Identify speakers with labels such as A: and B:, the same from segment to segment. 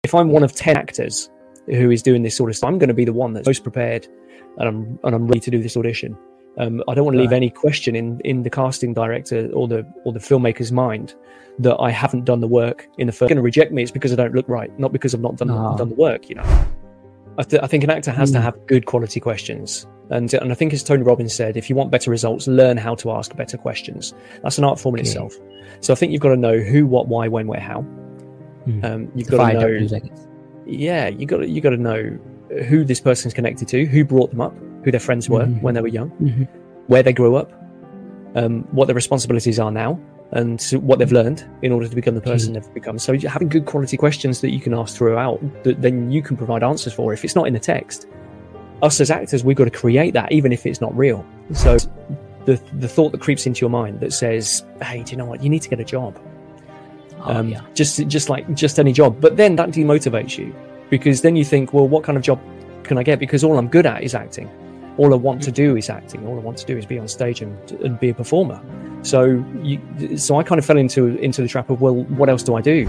A: if I'm one of 10 actors who is doing this sort of stuff, I'm going to be the one that's most prepared, and I'm ready to do this audition. I don't want to leave any question in the casting director or the filmmaker's mind that I haven't done the work in the first. Going to reject me, it's because I don't look right, not because I've not done the work. You know, I think an actor has to have good quality questions, and I think, as Tony Robbins said, if you want better results, learn how to ask better questions. That's an art form in itself. So I think you've got to know who, what, why, when, where, how. You've got to know. You got to know who this person's connected to, who brought them up, who their friends were when they were young, where they grew up, what their responsibilities are now, and what they've learned in order to become the person they've become. So having good quality questions that you can ask throughout, that then you can provide answers for. If it's not in the text, us as actors, we've got to create that, even if it's not real. So the thought that creeps into your mind that says, hey, do you know what, you need to get a job. Just any job. But then that demotivates you, because then you think, well, what kind of job can I get? Because all I'm good at is acting. All I want to do is acting. All I want to do is be on stage and be a performer. So I kind of fell into the trap of, well, what else do I do?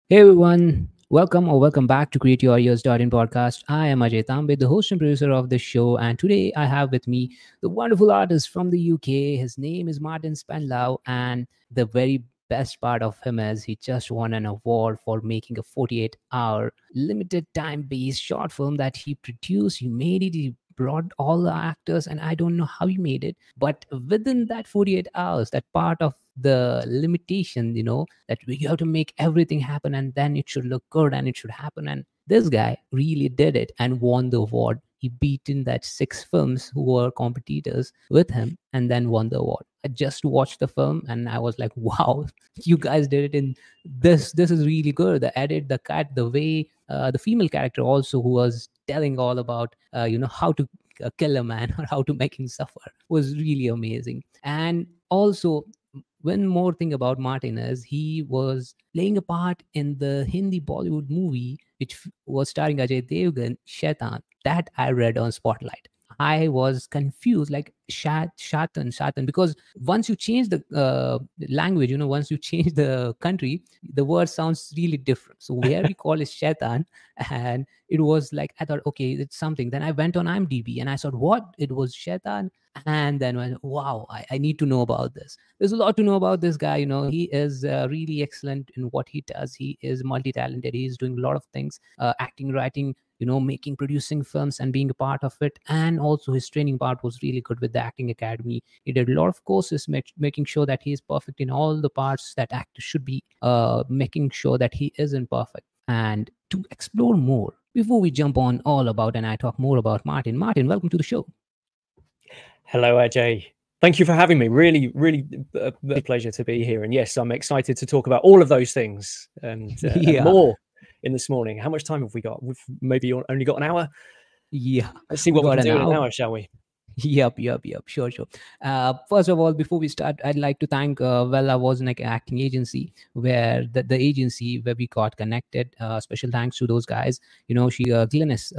B: Hey everyone, welcome back to Create Your Ears podcast. I am Ajay Tambe, the host and producer of the show, and today I have with me the wonderful artist from the UK. His name is Martyn Spendlove, and the very best part of him is he just won an award for making a 48-hour limited time-based short film that he produced. He made it, he brought all the actors, and I don't know how he made it, but within that 48 hours, that part of the limitation, that you have to make everything happen, and then it should look good and it should happen. And this guy really did it and won the award. He beaten that 6 films who were competitors with him and then won the award. I just watched the film and I was like, wow, you guys did it in this. This is really good. The edit, the cut, the way the female character also, who was telling all about, how to kill a man or how to make him suffer, was really amazing. And also, one more thing about Martyn is he was playing a part in the Hindi Bollywood movie, which was starring Ajay Devgan, Shaitan. That I read on Spotlight. I was confused, like Shaitan, because once you change the language, once you change the country, the word sounds really different. So where we call it Shaitan, and it was like, I thought, okay, it's something. Then I went on IMDb and I saw what it was, Shaitan. And then went, wow, I need to know about this. There's a lot to know about this guy. He is really excellent in what he does. He is multi-talented. He's doing a lot of things, acting, writing, making, producing films and being a part of it. And also his training part was really good with the acting academy. He did a lot of courses, making sure that he is perfect in all the parts that actor should be, making sure that he isn't perfect. And to explore more, before we jump on all about and I talk more about Martyn, welcome to the show.
A: Hello, Ajay. Thank you for having me. Really, really a pleasure to be here. And yes, I'm excited to talk about all of those things and more in this morning. How much time have we got? We've maybe only got an hour.
B: Yeah.
A: Let's see what we can do in an hour, shall we?
B: Yep. Sure. First of all, before we start, I'd like to thank, I was in an acting agency where the agency where we got connected. Special thanks to those guys. Glynis,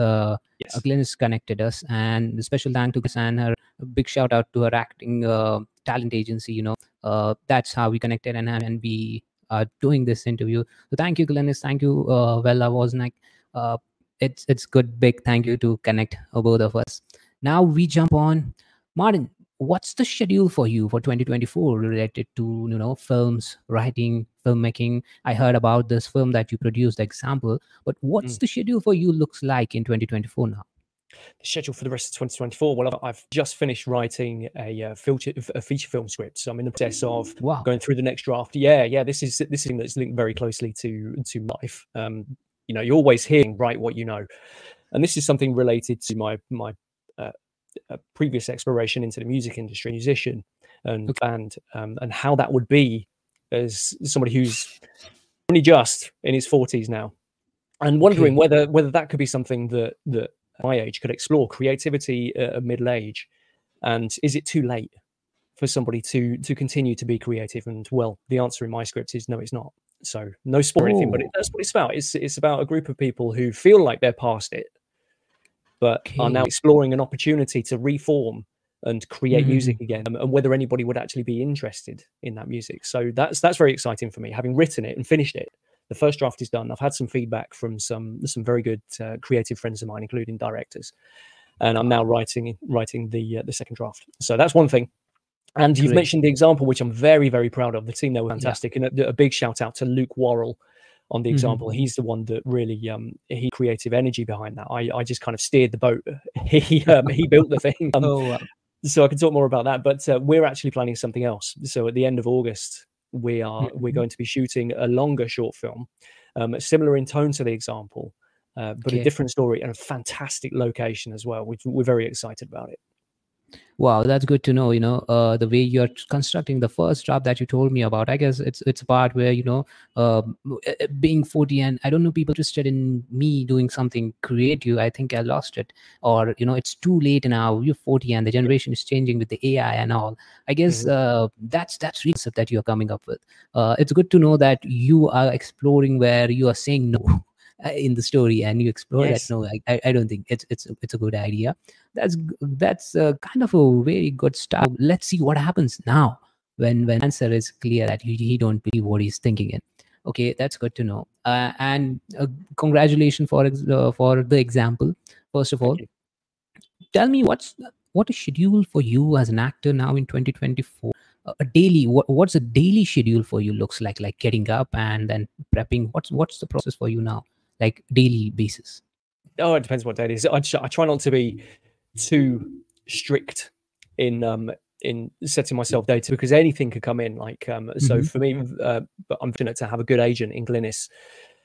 A: yes.
B: Glynis connected us, and special thank to Glynis and her big shout out to her acting talent agency. That's how we connected and we are doing this interview. So thank you, Glynis. Thank you. I was like, it's good. Big thank you to connect both of us. Now we jump on. Martyn, what's the schedule for you for 2024 related to, films, writing, filmmaking? I heard about this film that you produced, the example, but what's the schedule for you looks like in 2024 now?
A: The schedule for the rest of 2024. Well, I've just finished writing a feature film script, so I'm in the process of going through the next draft. Yeah. This is thing that's linked very closely to life. You're always hearing write what you know, and this is something related to my previous exploration into the music industry, musician and band, and how that would be as somebody who's only just in his 40s now, and wondering whether that could be something that my age could explore, creativity at middle age, and is it too late for somebody to continue to be creative? And well, the answer in my script is no, it's not. So no spoil or anything, but that's what it's about. It's about a group of people who feel like they're past it, but are now exploring an opportunity to reform and create music again, and whether anybody would actually be interested in that music. So that's very exciting for me. Having written it and finished it, the first draft is done. I've had some feedback from some very good creative friends of mine, including directors, and I'm now writing the second draft. So that's one thing. And you've mentioned the example, which I'm very, very proud of. The team there were fantastic, and a big shout out to Luke Worrell on the example. He's the one that really he creative energy behind that. I just kind of steered the boat. He built the thing. So I can talk more about that. But we're actually planning something else. So at the end of August, we're going to be shooting a longer short film, similar in tone to the example, but a different story and a fantastic location as well. We're very excited about it.
B: Wow, that's good to know. The way you're constructing the first draft that you told me about, I guess it's a part where, being 40, and I don't know, people interested in me doing something creative. I think I lost it, or, it's too late now. You're 40 and the generation is changing with the AI and all. I guess that's the concept that you're coming up with. It's good to know that you are exploring where you are saying no in the story, and you explore that. No, I don't think it's a good idea. That's kind of a very good start. Let's see what happens now when answer is clear that he don't believe what he's thinking in. Okay, that's good to know. And congratulations for the example. First of all, tell me what a schedule for you as an actor now in 2024. A daily, what's a daily schedule for you looks like getting up and then prepping. What's the process for you now, like daily basis?
A: Oh, it depends what day it is. I try not to be too strict in setting myself data, because anything could come in. So for me, but I'm fortunate to have a good agent in Glynis,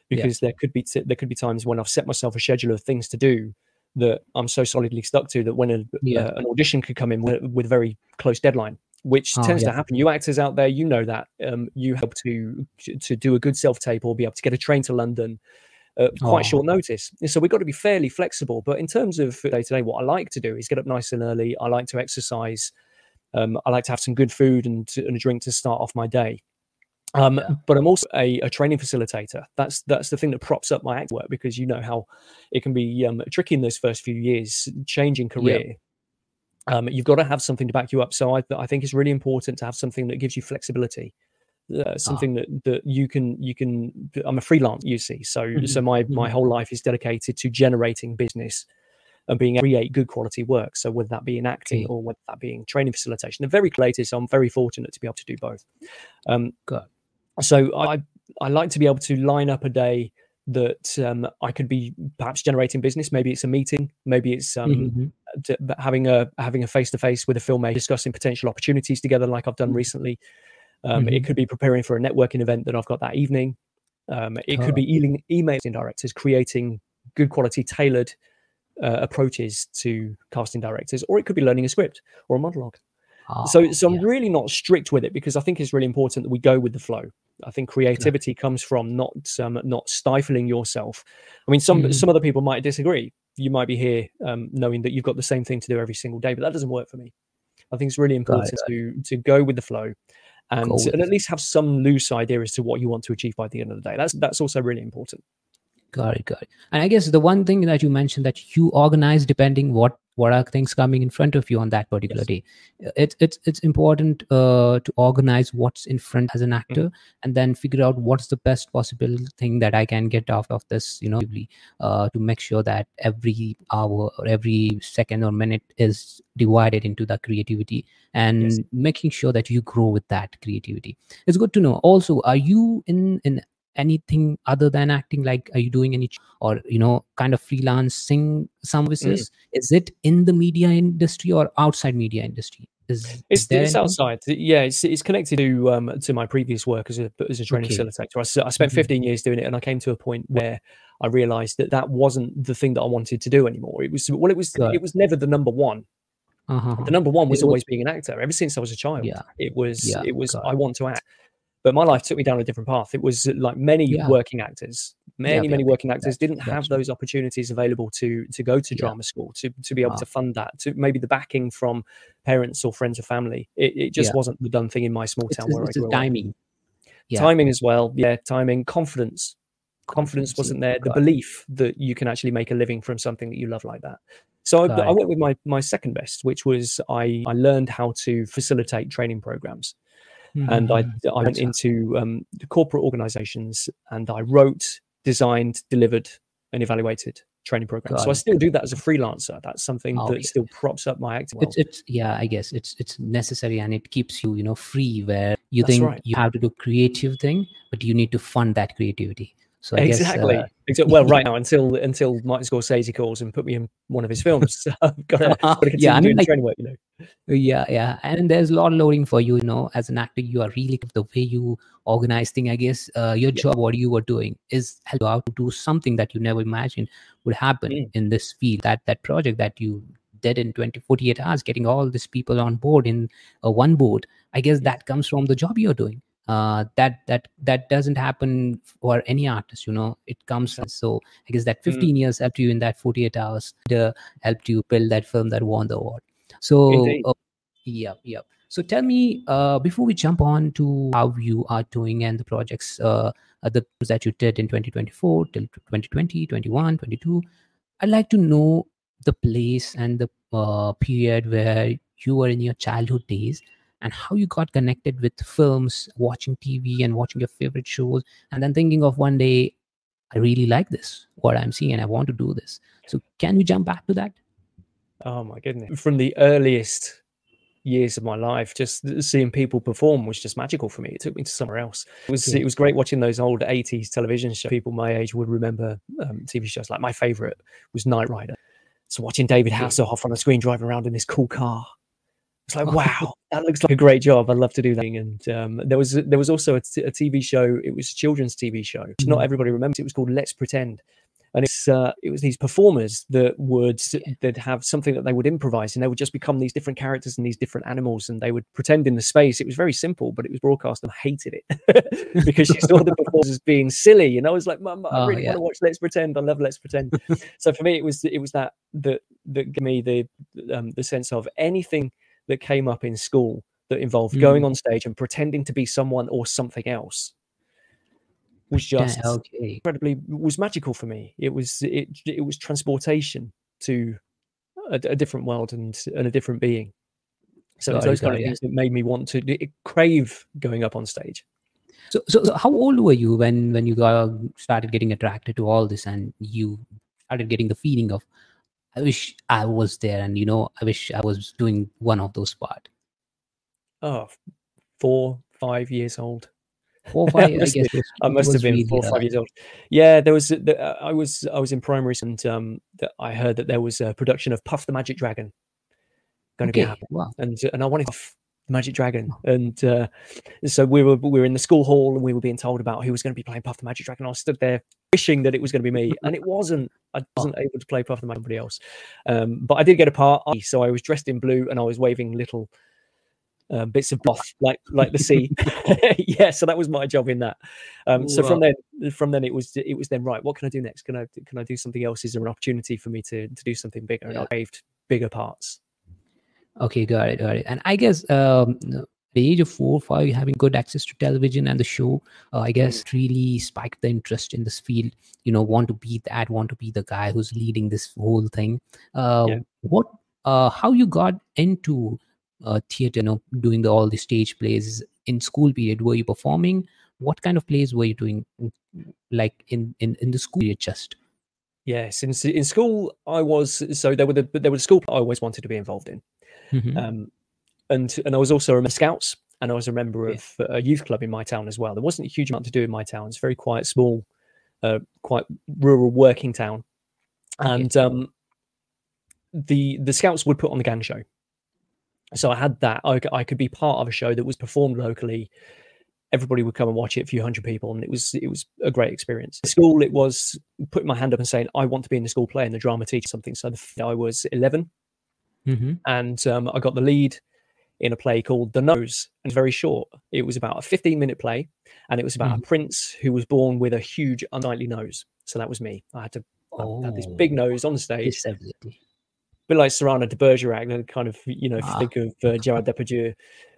A: because there could be times when I've set myself a schedule of things to do that I'm so solidly stuck to that when an audition could come in with a very close deadline, which tends to happen. You actors out there, that you help to do a good self-tape or be able to get a train to London quite short notice. So we've got to be fairly flexible. But in terms of day-to-day, what I like to do is get up nice and early. I like to exercise. I like to have some good food and a drink to start off my day. But I'm also a training facilitator. That's the thing that props up my act work, because you know how it can be tricky in those first few years, changing career. You've got to have something to back you up. So I think it's really important to have something that gives you flexibility. Something that you can. I'm a freelance, you see. So my whole life is dedicated to generating business and being able to create good quality work. So whether that be in acting or whether that be in training facilitation, they're very related. So I'm very fortunate to be able to do both. So I like to be able to line up a day that I could be perhaps generating business. Maybe it's a meeting. Maybe it's having a face-to-face with a filmmaker, discussing potential opportunities together, like I've done recently. It could be preparing for a networking event that I've got that evening. It could be emailing directors, creating good quality, tailored approaches to casting directors, or it could be learning a script or a monologue. So I'm really not strict with it, because I think it's really important that we go with the flow. I think creativity comes from not stifling yourself. I mean, some other people might disagree. You might be here knowing that you've got the same thing to do every single day, but that doesn't work for me. I think it's really important to go with the flow. And at least have some loose idea as to what you want to achieve by the end of the day. That's also really important.
B: Got it. And I guess the one thing that you mentioned, that you organize depending what are things coming in front of you on that particular day. It's important to organize what's in front as an actor, and then figure out what's the best possible thing that I can get out of this, to make sure that every hour or every second or minute is divided into the creativity, and making sure that you grow with that creativity. It's good to know. Also, are you in anything other than acting? Like, are you doing any or kind of freelancing services? Is it in the media industry or outside media industry?
A: It's outside. It's connected to my previous work as a training facilitator. I spent 15 years doing it, and I came to a point where I realized that wasn't the thing that I wanted to do anymore. It was never the number one. The number one was always being an actor. Ever since I was a child, it was I want to act. But my life took me down a different path. It was like many working actors, many working actors didn't have those opportunities available to go to drama school, to be able to fund that, to maybe the backing from parents or friends or family. It just wasn't the done thing in my small town where I grew up.
B: Timing.
A: Timing as well. Timing, confidence. confidence wasn't there, the
B: Got
A: belief that you can actually make a living from something that you love like that. So I
B: it.
A: went with my second best, which was I learned how to facilitate training programs. And I went into the corporate organizations, and I wrote, designed, delivered, and evaluated training programs. So I still do that as a freelancer. That's something that still props up my acting world.
B: It's yeah, I guess it's necessary, and it keeps you, you know, free, where you
A: That's
B: think
A: right.
B: you have to do creative thing, but you need to fund that creativity. So I
A: Exactly. Well, right now, until Martin Scorsese calls and put me in one of his films, so I've got to continue
B: yeah, I mean,
A: doing
B: like,
A: training work, you know.
B: yeah, and there's a lot of loading for you, you know, as an actor. You are really the way you organize thing. I guess your job, what you were doing, is help you out to do something that you never imagined would happen in this field. That project that you did in 48 hours, getting all these people on board in one board. I guess that comes from the job you're doing. That doesn't happen for any artist, you know. It comes from, so I guess that 15 years helped you in that 48 hours helped you build that film that won the award. So yeah. So tell me, before we jump on to how you are doing and the projects the that you did in 2024 till 2020, 21, 22, I'd like to know the place and the period where you were in your childhood days, and how you got connected with films, watching TV and watching your favorite shows, and then thinking of one day, I really like this, what I'm seeing, and I want to do this. So can we jump back to that?
A: Oh my goodness. From the earliest years of my life, just seeing people perform was just magical for me. It took me to somewhere else. It was great watching those old 80s television shows. People my age would remember TV shows. Like my favorite was Knight Rider. So watching David Hasselhoff on the screen driving around in this cool car, it's like, wow, that looks like a great job. I'd love to do that. And there was also a TV show. It was a children's TV show, which not everybody remembers. It was called Let's Pretend. And it was these performers that would they'd have something that they would improvise, and they would just become these different characters and these different animals, and they would pretend in the space. It was very simple, but it was broadcast, and I hated it because you saw the performers being silly. And I was like, Mum, I really want to watch Let's Pretend. I love Let's Pretend. So for me, it was that gave me the sense of anything that came up in school that involved going on stage and pretending to be someone or something else was just incredibly, was magical for me. It was transportation to a different world and a different being. So it's those kind of things that made me want to crave going up on stage.
B: So how old were you when you started getting attracted to all this, and you started getting the feeling of, I wish I was there, and you know, I wish I was doing one of those parts?
A: Oh, 4, 5 years old.
B: 4, 5.
A: I must have been really 4 or 5 years old. Yeah, there was. I was in primary, and I heard that there was a production of Puff the Magic Dragon going to be happening, and I wanted Puff the Magic Dragon, and so we were in the school hall, and we were being told about who was going to be playing Puff the Magic Dragon. I was stood there wishing that it was going to be me, and it wasn't. I wasn't able to play Puff the Magic, somebody else, but I did get a part. So I was dressed in blue, and I was waving little bits of cloth like the sea. Yeah, so that was my job in that. So from then it was then, right, what can I do next? Can I do something else? Is there an opportunity for me to do something bigger? And I craved bigger parts.
B: Okay, got it. And I guess the age of 4 or 5, having good access to television and the show, I guess really spiked the interest in this field. You know, want to be the guy who's leading this whole thing. How you got into theater, you know, doing all the stage plays in school period? Were you performing? What kind of plays were you doing, like in the school period? Just
A: yes, in school I was. So there were school I always wanted to be involved in, and I was also a Scouts, and I was a member of a youth club in my town as well. There wasn't a huge amount to do in my town. It's a very quiet, small, quite rural working town, and the Scouts would put on the gang show. So I had that. I could be part of a show that was performed locally. Everybody would come and watch it, a few hundred people, and it was a great experience. At school, it was putting my hand up and saying, I want to be in the school play, and the drama teacher something. So I was 11, and I got the lead in a play called The Nose, and it's very short. It was about a 15-minute play, and it was about a prince who was born with a huge unsightly nose. So that was me. I had to have this big nose on the stage.
B: Disability.
A: A bit like Cyrano de Bergerac, kind of, you know, if you think of Gerard Depardieu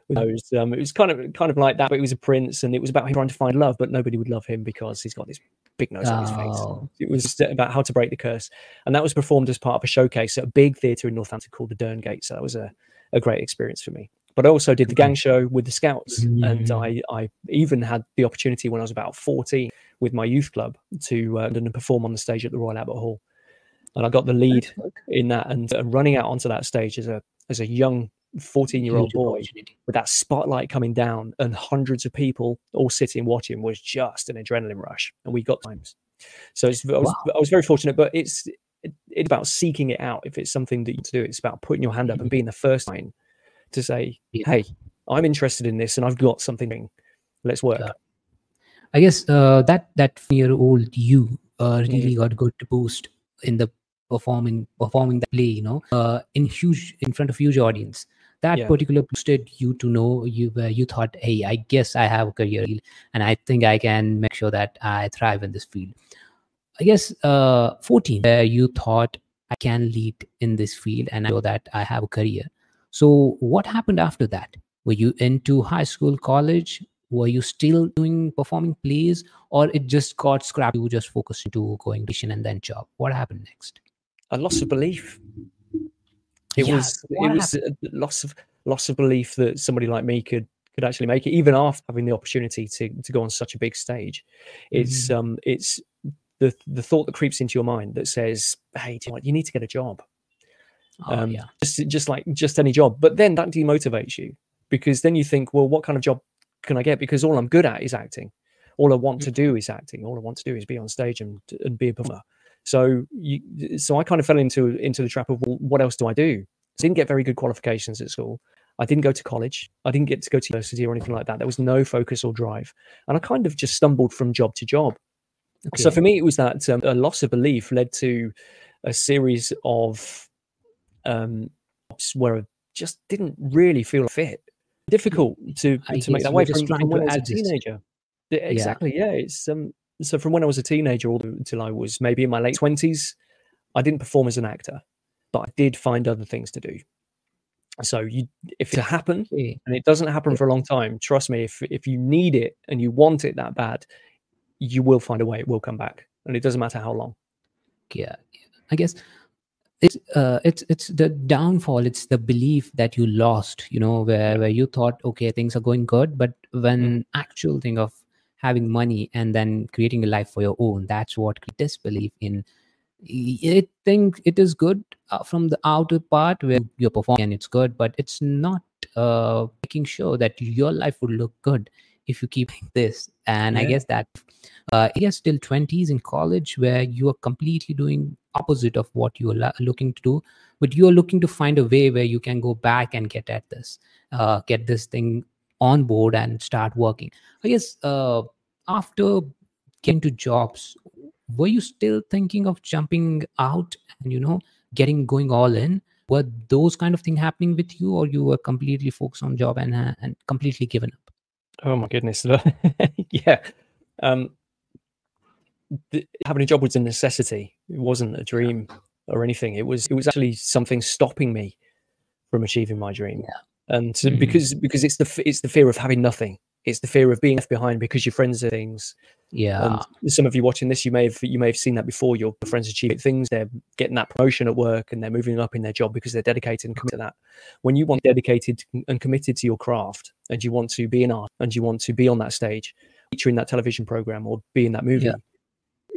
A: with those, it was kind of like that, but he was a prince, and it was about him trying to find love, but nobody would love him because he's got this big nose on his face.
B: Oh,
A: It was about how to break the curse. And that was performed as part of a showcase at a big theatre in Northampton called the Derngate. So that was a great experience for me. But I also did the gang show with the Scouts. And I even had the opportunity when I was about 14 with my youth club to perform on the stage at the Royal Albert Hall. And I got the lead in that, and running out onto that stage as a young 14-year-old boy with that spotlight coming down and hundreds of people all sitting watching was just an adrenaline rush. And we got times. So I was very fortunate, but it's about seeking it out. If it's something that you do, it's about putting your hand up and being the first line to say, hey, I'm interested in this and I've got something. Let's work.
B: I guess that 4-year-old you really got good boost in the performing the play, in front of huge audience. That particular boosted you to know you thought, hey, I guess I have a career and I think I can make sure that I thrive in this field. I guess 14, where you thought I can lead in this field and I know that I have a career. So what happened after that? Were you into high school, college? Were you still performing plays, or it just got scrapped? You just focused into going audition and then job. What happened next?
A: A loss of belief. It was a loss of belief that somebody like me could actually make it, even after having the opportunity to go on such a big stage. It's the thought that creeps into your mind that says, hey, you need to get a job. Just any job. But then that demotivates you, because then you think, well, what kind of job can I get? Because all I'm good at is acting. All I want to do is acting. All I want to do is be on stage and be a performer. So I kind of fell into the trap of, well, what else do I do? I didn't get very good qualifications at school. I didn't go to college. I didn't get to go to university or anything like that. There was no focus or drive. And I kind of just stumbled from job to job. Okay. So for me, it was that a loss of belief led to a series of where I just didn't really feel fit. Difficult to make that way from when I was a teenager. Exactly, yeah. It's so from when I was a teenager all until I was maybe in my late 20s, I didn't perform as an actor, but I did find other things to do. So if it happens, and it doesn't happen for a long time, trust me, if you need it and you want it that bad, you will find a way. It will come back, and it doesn't matter how long.
B: Yeah, I guess it's the downfall. It's the belief that you lost, where you thought, okay, things are going good, but when actual thing of having money and then creating a life for your own, that's what disbelief in. I think it is good from the outer part where you're performing and it's good, but it's not making sure that your life would look good if you keep this. And I guess that till 20s in college, where you are completely doing opposite of what you are looking to do, but you are looking to find a way where you can go back and get at this, get this thing on board and start working. I guess after getting to jobs, were you still thinking of jumping out and going all in? Were those kind of things happening with you, or you were completely focused on job and completely given up?
A: Oh my goodness. Yeah. Having a job was a necessity. It wasn't a dream or anything. It was actually something stopping me from achieving my dream. And because it's the fear of having nothing. It's the fear of being left behind because your friends are things. And some of you watching this, you may have seen that before. Your friends achieve things. They're getting that promotion at work and they're moving up in their job because they're dedicated and committed to that. When you want dedicated and committed to your craft, and you want to be an art, and you want to be on that stage, feature in that television program or be in that movie,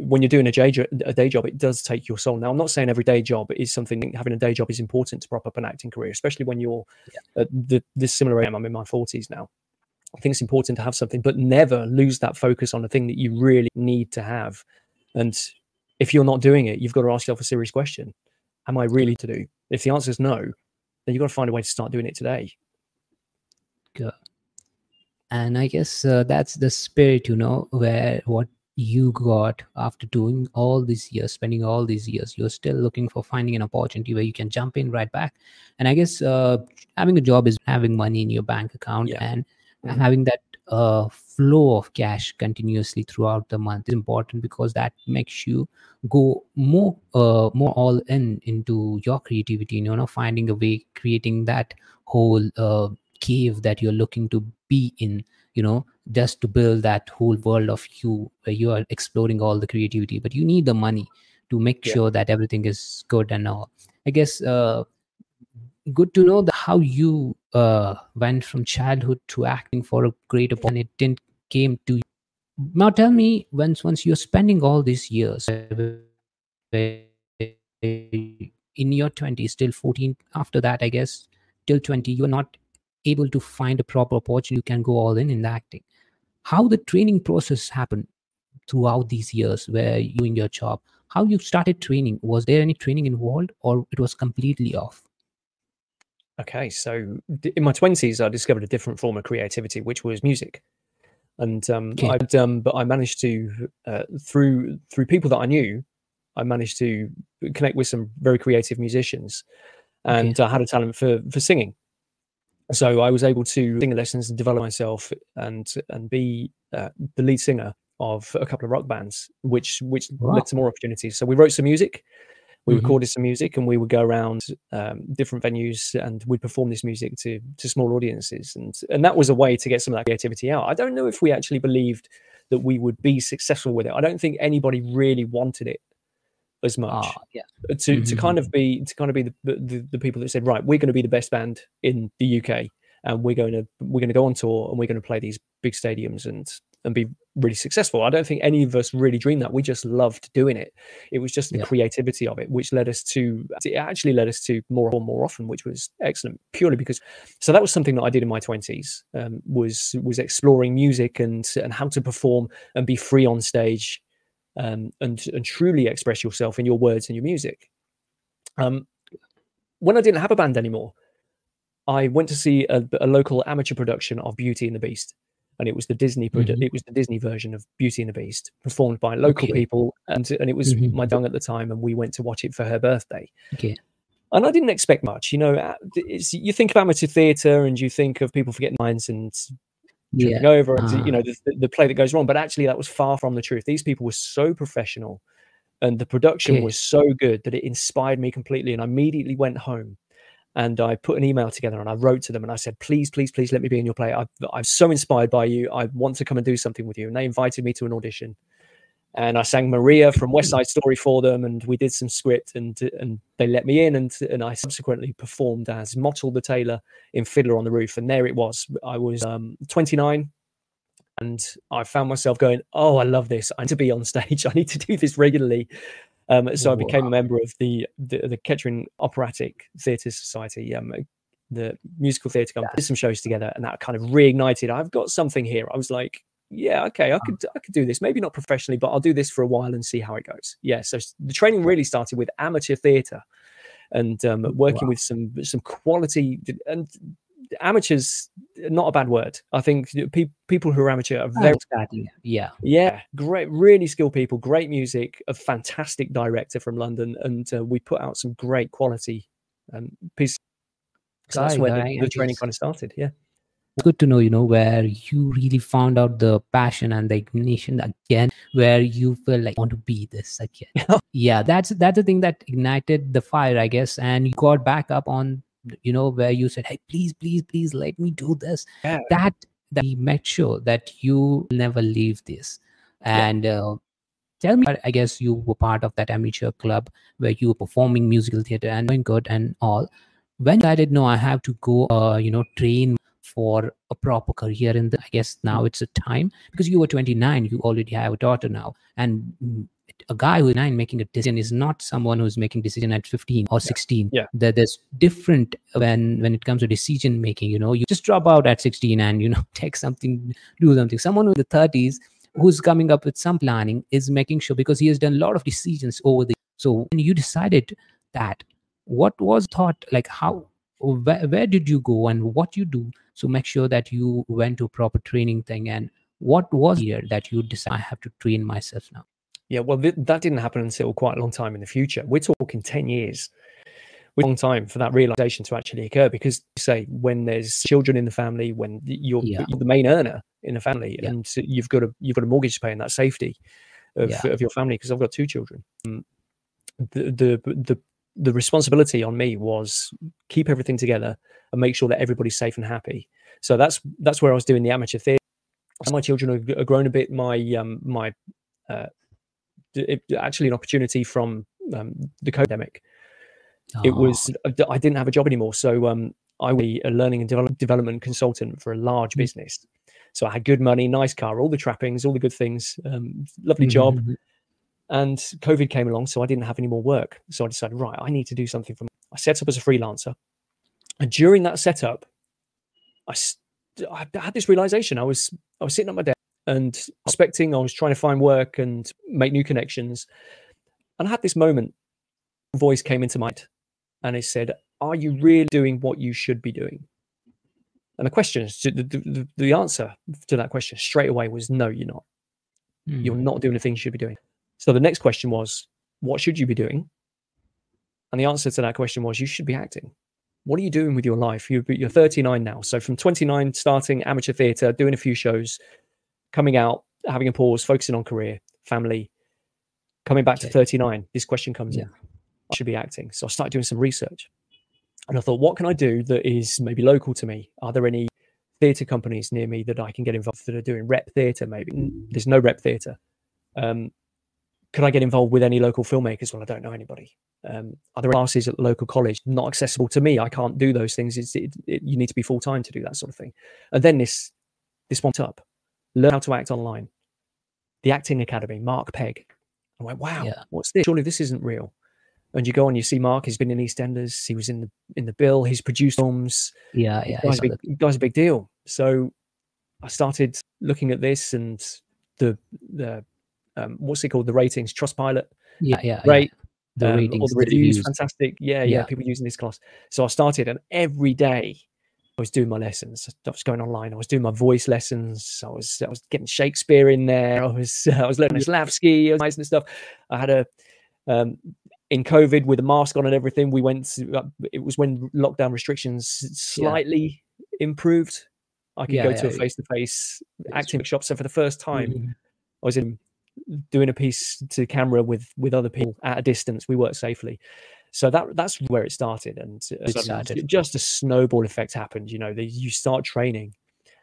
A: when you're doing a day job, it does take your soul. Now, I'm not saying every day job is something. Having a day job is important to prop up an acting career, especially when you're this similar age. I'm in my 40s now. I think it's important to have something, but never lose that focus on the thing that you really need to have. And if you're not doing it, you've got to ask yourself a serious question. Am I really to do? If the answer is no, then you've got to find a way to start doing it today.
B: Good. And I guess that's the spirit, where what you got after doing all these years, spending all these years, you're still looking for finding an opportunity where you can jump in right back. And I guess having a job is having money in your bank account and having that flow of cash continuously throughout the month is important, because that makes you go more all into your creativity, finding a way, creating that whole cave that you're looking to be in, just to build that whole world of you where you are exploring all the creativity, but you need the money to make sure that everything is good and all. I guess good to know how you went from childhood to acting for a great opportunity. It didn't came to you. Now tell me, once you're spending all these years in your 20s till 14, after that, I guess till 20, you are not able to find a proper opportunity you can go all in the acting. How the training process happened throughout these years where you doing your job, how you started training? Was there any training involved, or it was completely off?
A: Okay, so in my 20s, I discovered a different form of creativity, which was music. And but I managed to through people that I knew, I managed to connect with some very creative musicians, and I had a talent for singing. So I was able to sing lessons and develop myself and be the lead singer of a couple of rock bands, which led to more opportunities. So we wrote some music, we recorded some music, and we would go around different venues and we'd perform this music to small audiences. And that was a way to get some of that creativity out. I don't know if we actually believed that we would be successful with it. I don't think anybody really wanted it as much to kind of be the people that said, right, we're going to be the best band in the UK, and we're going to go on tour and we're going to play these big stadiums and be really successful. I don't think any of us really dreamed that. We just loved doing it. It was just the creativity of it which led us to more often, which was excellent, purely because so that was something that I did in my 20s, was exploring music and how to perform and be free on stage, and truly express yourself in your words and your music. When I didn't have a band anymore, I went to see a local amateur production of Beauty and the Beast, and it was the Disney it was the Disney version of Beauty and the Beast, performed by local people, and it was my dong at the time, and we went to watch it for her birthday. And I didn't expect much, you know. You think of amateur theatre and you think of people forgetting lines and tripping over, and, you know, the play that goes wrong. But actually, that was far from the truth. These people were so professional, and the production was so good that it inspired me completely. And I immediately went home and I put an email together and I wrote to them and I said, please, please, please let me be in your play. I'm so inspired by you. I want to come and do something with you. And they invited me to an audition. And I sang Maria from West Side Story for them, and we did some script, and they let me in, and I subsequently performed as Mottle the tailor in Fiddler on the Roof. And there it was. I was 29, and I found myself going, oh, I love this. I need to be on stage. I need to do this regularly. So I became a member of the Kettering Operatic Theatre Society, the musical theatre company. Did some shows together, and that kind of reignited. I've got something here. I was like, yeah, okay, I could do this. Maybe not professionally, but I'll do this for a while and see how it goes. Yeah, so the training really started with amateur theatre and working with some quality, and amateurs, not a bad word. I think people who are amateur are very great, really skilled people, great music, a fantastic director from London, and we put out some great quality pieces. So that's where the training kind of started. Yeah.
B: It's good to know, you know, where you really found out the passion and the ignition again, where you feel like I want to be this again. Yeah, that's the thing that ignited the fire, I guess, and you got back up on, you know, where you said, hey, please, please, please let me do this. That he made sure that you never leave this. And tell me, I guess you were part of that amateur club where you were performing musical theater and doing good and all. When you decided, no, I have to go, you know, train for a proper career in the, I guess now it's a time, because you were 29, you already have a daughter now, and a guy who's 9 making a decision is not someone who's making decision at 15 or 16. There's different when it comes to decision making. You know, you just drop out at 16 and, you know, take something, do something. Someone in the 30s who's coming up with some planning is making sure, because he has done a lot of decisions over the. So when you decided that, what was thought, like how, where did you go and what you do to make sure that you went to a proper training thing, and what was here that you decided I have to train myself now?
A: Yeah, well, that didn't happen until quite a long time in the future. We're talking 10 years. A long time for that realization to actually occur, because say when there's children in the family, when you're the main earner in the family, and you've got a mortgage to pay and that safety of your family, because I've got 2 children. The responsibility on me was keep everything together and make sure that everybody's safe and happy. So that's where I was doing the amateur theatre. And my children are grown a bit. Actually an opportunity from the pandemic. It was I didn't have a job anymore, so I was a learning and development consultant for a large business. So I had good money, nice car, all the trappings, all the good things, lovely job. And COVID came along, so I didn't have any more work. So I decided, right, I need to do something for me. I set up as a freelancer, and during that setup, I had this realization. I was sitting at my desk and expecting. I was trying to find work and make new connections, and I had this moment. A voice came into my mind, and it said, "Are you really doing what you should be doing?" And the answer to that question straight away was, "No, you're not. You're not doing the things you should be doing." So the next question was, "What should you be doing?" And the answer to that question was, "You should be acting." What are you doing with your life? You're 39 now. So from 29, starting amateur theatre, doing a few shows, coming out, having a pause, focusing on career, family, coming back to 39, this question comes in. I should be acting. So I started doing some research. And I thought, what can I do that is maybe local to me? Are there any theatre companies near me that I can get involved that are doing rep theatre maybe? There's no rep theatre. Could I get involved with any local filmmakers? Well, I don't know anybody. Are there classes at the local college? Not accessible to me. I can't do those things. You need to be full-time to do that sort of thing. And then this popped up. Learn how to act online. The Acting Academy, Mark Pegg. I went, wow, what's this? Surely this isn't real. And you go on, you see Mark, he's been in EastEnders, he was in the Bill, he's produced films. Guy's a big deal. So I started looking at this and the what's it called? The ratings, Trustpilot. Great.
B: The ratings,
A: all the reviews, fantastic. Yeah, people using this class. So I started, and every day I was doing my lessons. I was going online. I was doing my voice lessons. I was getting Shakespeare in there. I was learning Slavsky and stuff. I had in COVID with a mask on and everything. We went to, it was when lockdown restrictions slightly improved. I could go to a face-to-face acting workshop. So for the first time, I was doing a piece to camera with other people at a distance. We worked safely. So that's where it started. And just a snowball effect happened. You know, you start training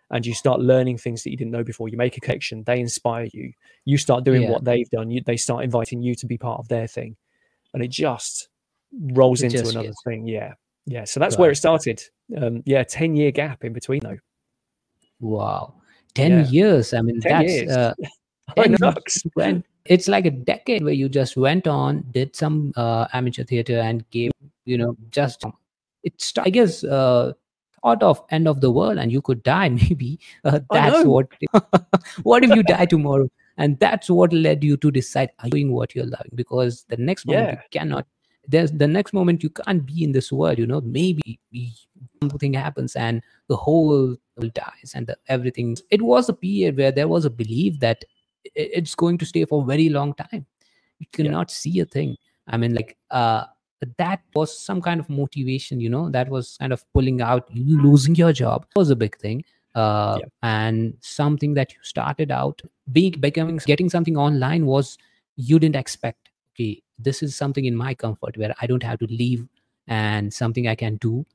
A: and you start learning things that you didn't know before. You make a connection. They inspire you. You start doing what they've done. They start inviting you to be part of their thing. And it just rolls into another thing. Yeah. So that's where it started. 10-year gap in between though.
B: Wow. 10 years. I mean,
A: 10 years.
B: It's like a decade where you just went on, did some amateur theater and gave, just it's, I guess, thought of end of the world and you could die maybe. That's what if you die tomorrow? And that's what led you to decide, are you doing what you're loving? Because the next moment you cannot, the next moment you can't be in this world, maybe something happens and the whole world dies and everything. It was a period where there was a belief that it's going to stay for a very long time. You cannot see a thing. I mean, that was some kind of motivation, that was kind of pulling out, you losing your job was a big thing. And something that you started out getting something online was you didn't expect. Okay, this is something in my comfort where I don't have to leave and something I can do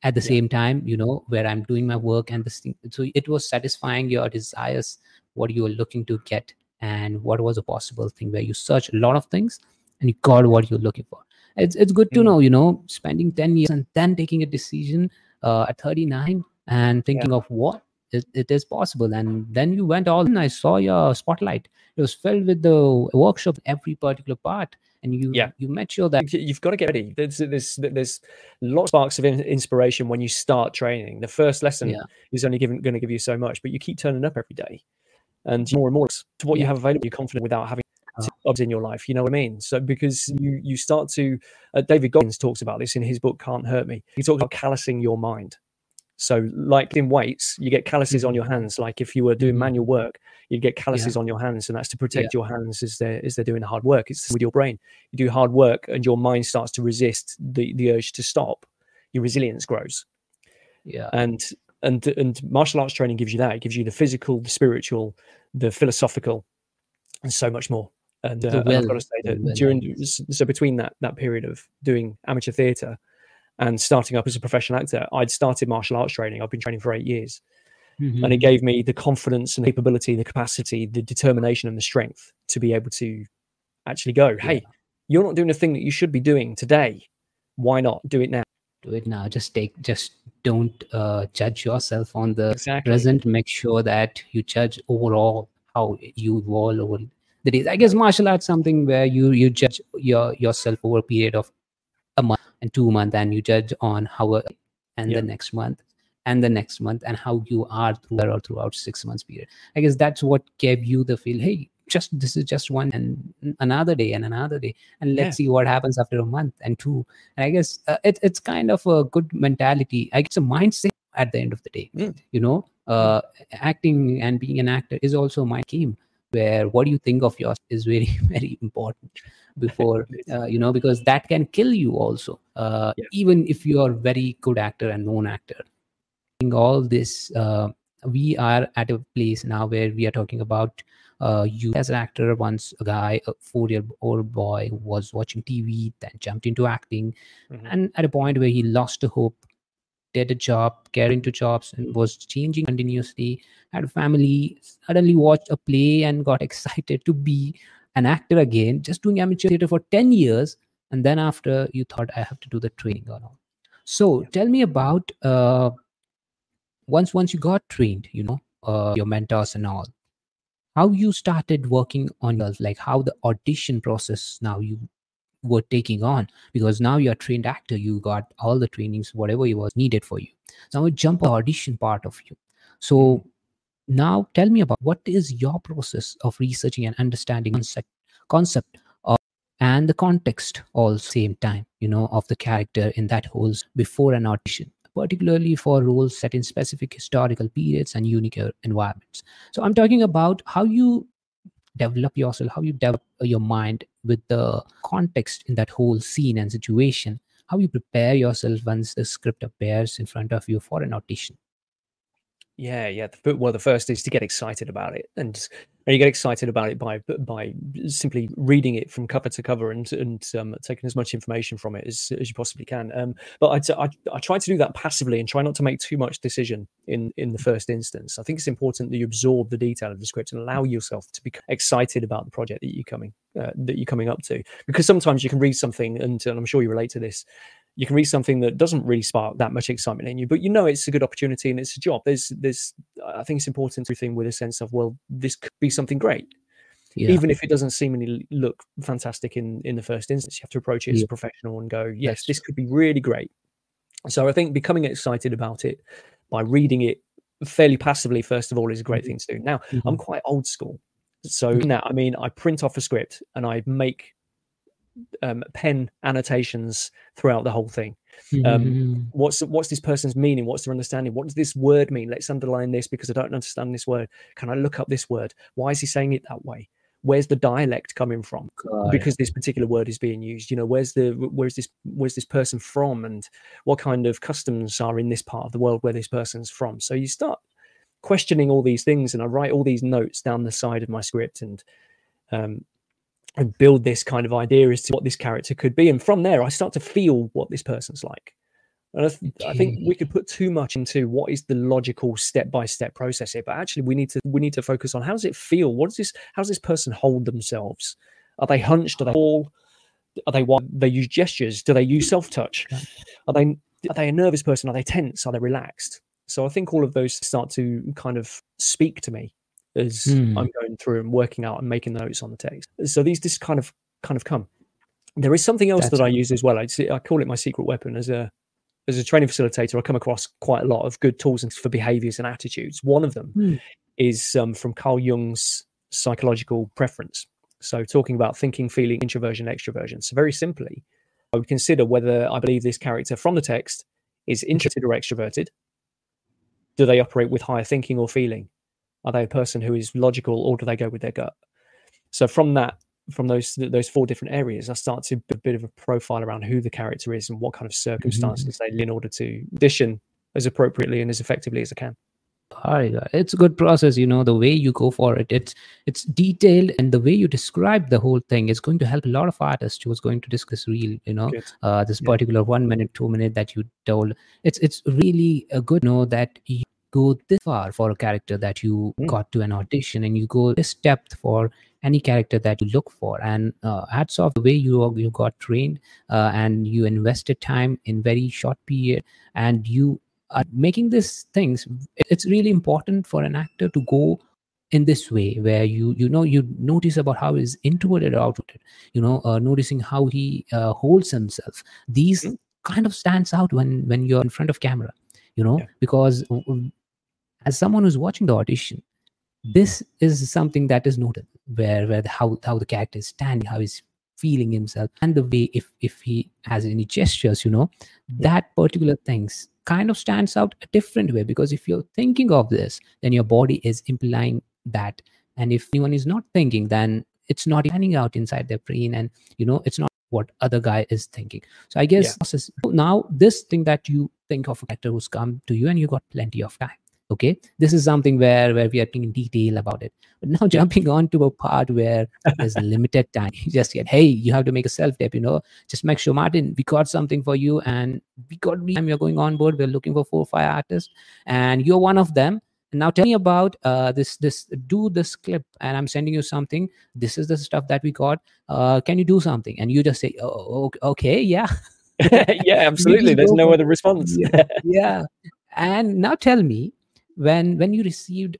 B: at the same time, where I'm doing my work and this thing. So it was satisfying your desires, what you were looking to get, and what was a possible thing where you search a lot of things and you got what you're looking for. It's good to know, spending 10 years and then taking a decision at 39 and thinking of what it is possible. And then you went all in. I saw your spotlight. It was filled with the workshop, every particular part. And you made sure that
A: you've got to get ready. There's lots of sparks of inspiration when you start training. The first lesson is only going to give you so much, but you keep turning up every day, and more and more to what you have available. You're confident without having odds in your life. You know what I mean? So because you start to, David Goggins talks about this in his book Can't Hurt Me. He talks about callousing your mind. So like in weights, you get calluses on your hands. Like if you were doing manual work, you'd get calluses on your hands, and that's to protect your hands as they're doing the hard work. It's with your brain. You do hard work and your mind starts to resist the urge to stop. Your resilience grows. And martial arts training gives you that. It gives you the physical, the spiritual, the philosophical, and so much more. And I've got to say that between that period of doing amateur theatre and starting up as a professional actor, I'd started martial arts training. I've been training for 8 years. And it gave me the confidence and the capability, the capacity, the determination and the strength to be able to actually go, hey, you're not doing the thing that you should be doing today. Why not do it now?
B: Do it now. Just don't judge yourself on the
A: Exactly.
B: present. Make sure that you judge overall how you evolve over the days. I guess martial arts something where you judge yourself over a period of a month and 2 months, and you judge on how and the next month and the next month, and how you are throughout 6 months period. I guess that's what gave you the feel, hey, this is just one and another day and another day, and let's see what happens after a month and two. And I guess it's kind of a good mentality. I guess a mindset at the end of the day. You know, acting and being an actor is also a mind game, where what do you think of yours is very, very important before, you know, because that can kill you also, even if you are a very good actor and known actor. All this, we are at a place now where we are talking about you as an actor. Once a guy, a 4-year-old boy, was watching TV, then jumped into acting, and at a point where he lost the hope, did a job, get into jobs, and was changing continuously, had a family, suddenly watched a play and got excited to be an actor again, just doing amateur theater for 10 years. And then after, you thought, I have to do the training or not. So tell me about once you got trained, you know, your mentors and all, how you started working on yourself, like how the audition process now you were taking on, because now you're a trained actor, you got all the trainings, whatever it was needed for you. So now we jump on the audition part of you. So now tell me about what is your process of researching and understanding concept of, and the context all same time, you know, of the character in that whole before an audition, particularly for roles set in specific historical periods and unique environments. So I'm talking about how you develop yourself, how you develop your mind with the context in that whole scene and situation, how you prepare yourself once the script appears in front of you for an audition.
A: Well, the first is to get excited about it, and you get excited about it by simply reading it from cover to cover and taking as much information from it as you possibly can. But I try to do that passively and try not to make too much decision in the first instance. I think it's important that you absorb the detail of the script and allow yourself to be excited about the project that you're coming up to, because sometimes you can read something, and I'm sure you relate to this. You can read something that doesn't really spark that much excitement in you, but you know it's a good opportunity and it's a job. I think it's important to think with a sense of, well, this could be something great. Even if it doesn't seemingly look fantastic in the first instance, you have to approach it as a professional and go, yes, this could be really great. So I think becoming excited about it by reading it fairly passively, first of all, is a great thing to do. Now, I'm quite old school. So now, I mean, I print off a script and I make pen annotations throughout the whole thing. What's this person's meaning? What's their understanding? What does this word mean? Let's underline this because I don't understand this word. Can I look up this word? Why is he saying it that way? Where's the dialect coming from? Because this particular word is being used. You know, where's this person from, and what kind of customs are in this part of the world where this person's from? So you start questioning all these things, and I write all these notes down the side of my script and build this kind of idea as to what this character could be. And from there, I start to feel what this person's like. And I think we could put too much into what is the logical step-by-step process here, but actually we need to focus on how does it feel? How does this person hold themselves? Are they hunched? Are they tall? Are they what? They use gestures? Do they use self-touch? Are they a nervous person? Are they tense? Are they relaxed? So I think all of those start to kind of speak to me as I'm going through and working out and making notes on the text. So these just kind of come. There is something else that I use as well. I call it my secret weapon. As a training facilitator, I come across quite a lot of good tools for behaviors and attitudes. One of them is from Carl Jung's psychological preference. So talking about thinking, feeling, introversion, extroversion. So very simply, I would consider whether I believe this character from the text is introverted or extroverted. Do they operate with higher thinking or feeling? Are they a person who is logical, or do they go with their gut? So from those 4 different areas, I start to build a bit of a profile around who the character is and what kind of circumstances they live in order to audition as appropriately and as effectively as I can.
B: It's a good process, you know, the way you go for it. It's detailed, and the way you describe the whole thing is going to help a lot of artists who was going to discuss reel, you know, this particular 1 minute, 2 minute that you told. It's really a good know that you go this far for a character that you got to an audition, and you go this depth for any character that you look for. And hats off the way you got trained, and you invested time in very short period, and you are making these things. It's really important for an actor to go in this way, where you notice about how he's introverted or outwarded, noticing how he holds himself. These kind of stands out when you're in front of camera, because as someone who's watching the audition, this is something that is noted, where how the character is standing, how he's feeling himself, and the way if he has any gestures, that particular things kind of stands out a different way. Because if you're thinking of this, then your body is implying that, and if anyone is not thinking, then it's not standing out inside their brain, and it's not what other guy is thinking. So I guess now this thing that you think of a character who's come to you and you got plenty of time. Okay, this is something where we are talking in detail about it. But now jumping on to a part where there's limited time. You just get, hey, you have to make a self-tape, just make sure, Martyn, we got something for you, and we got time. You're going on board. We're looking for 4 or 5 artists, and you're one of them. And now tell me about this do this clip, and I'm sending you something. This is the stuff that we got. Can you do something? And you just say, oh, okay, yeah.
A: Yeah, absolutely. There's no other response.
B: Yeah. And now tell me, when you received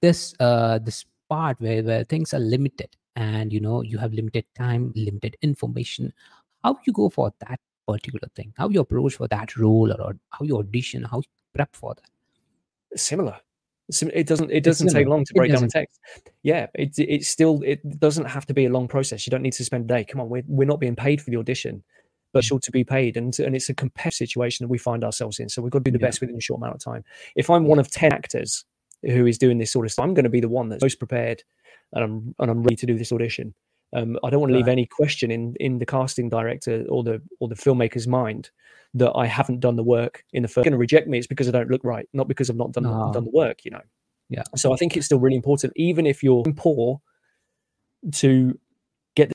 B: this part where things are limited, and you have limited time, limited information, how you go for that particular thing, how you approach for that role, or how you audition, how you prep for that?
A: Similar. It doesn't take long to break down the text. Yeah, it doesn't have to be a long process. You don't need to spend a day. Come on, we're not being paid for the audition, but sure to be paid, and it's a competitive situation that we find ourselves in. So we've got to do the best within a short amount of time. If I'm one of 10 actors who is doing this sort of stuff, I'm going to be the one that's most prepared, and I'm ready to do this audition. I don't want to leave any question in the casting director or the filmmaker's mind that I haven't done the work in the first. Going to reject me, it's because I don't look right, not because I've not done the work.
B: Yeah.
A: So I think it's still really important, even if you're poor, to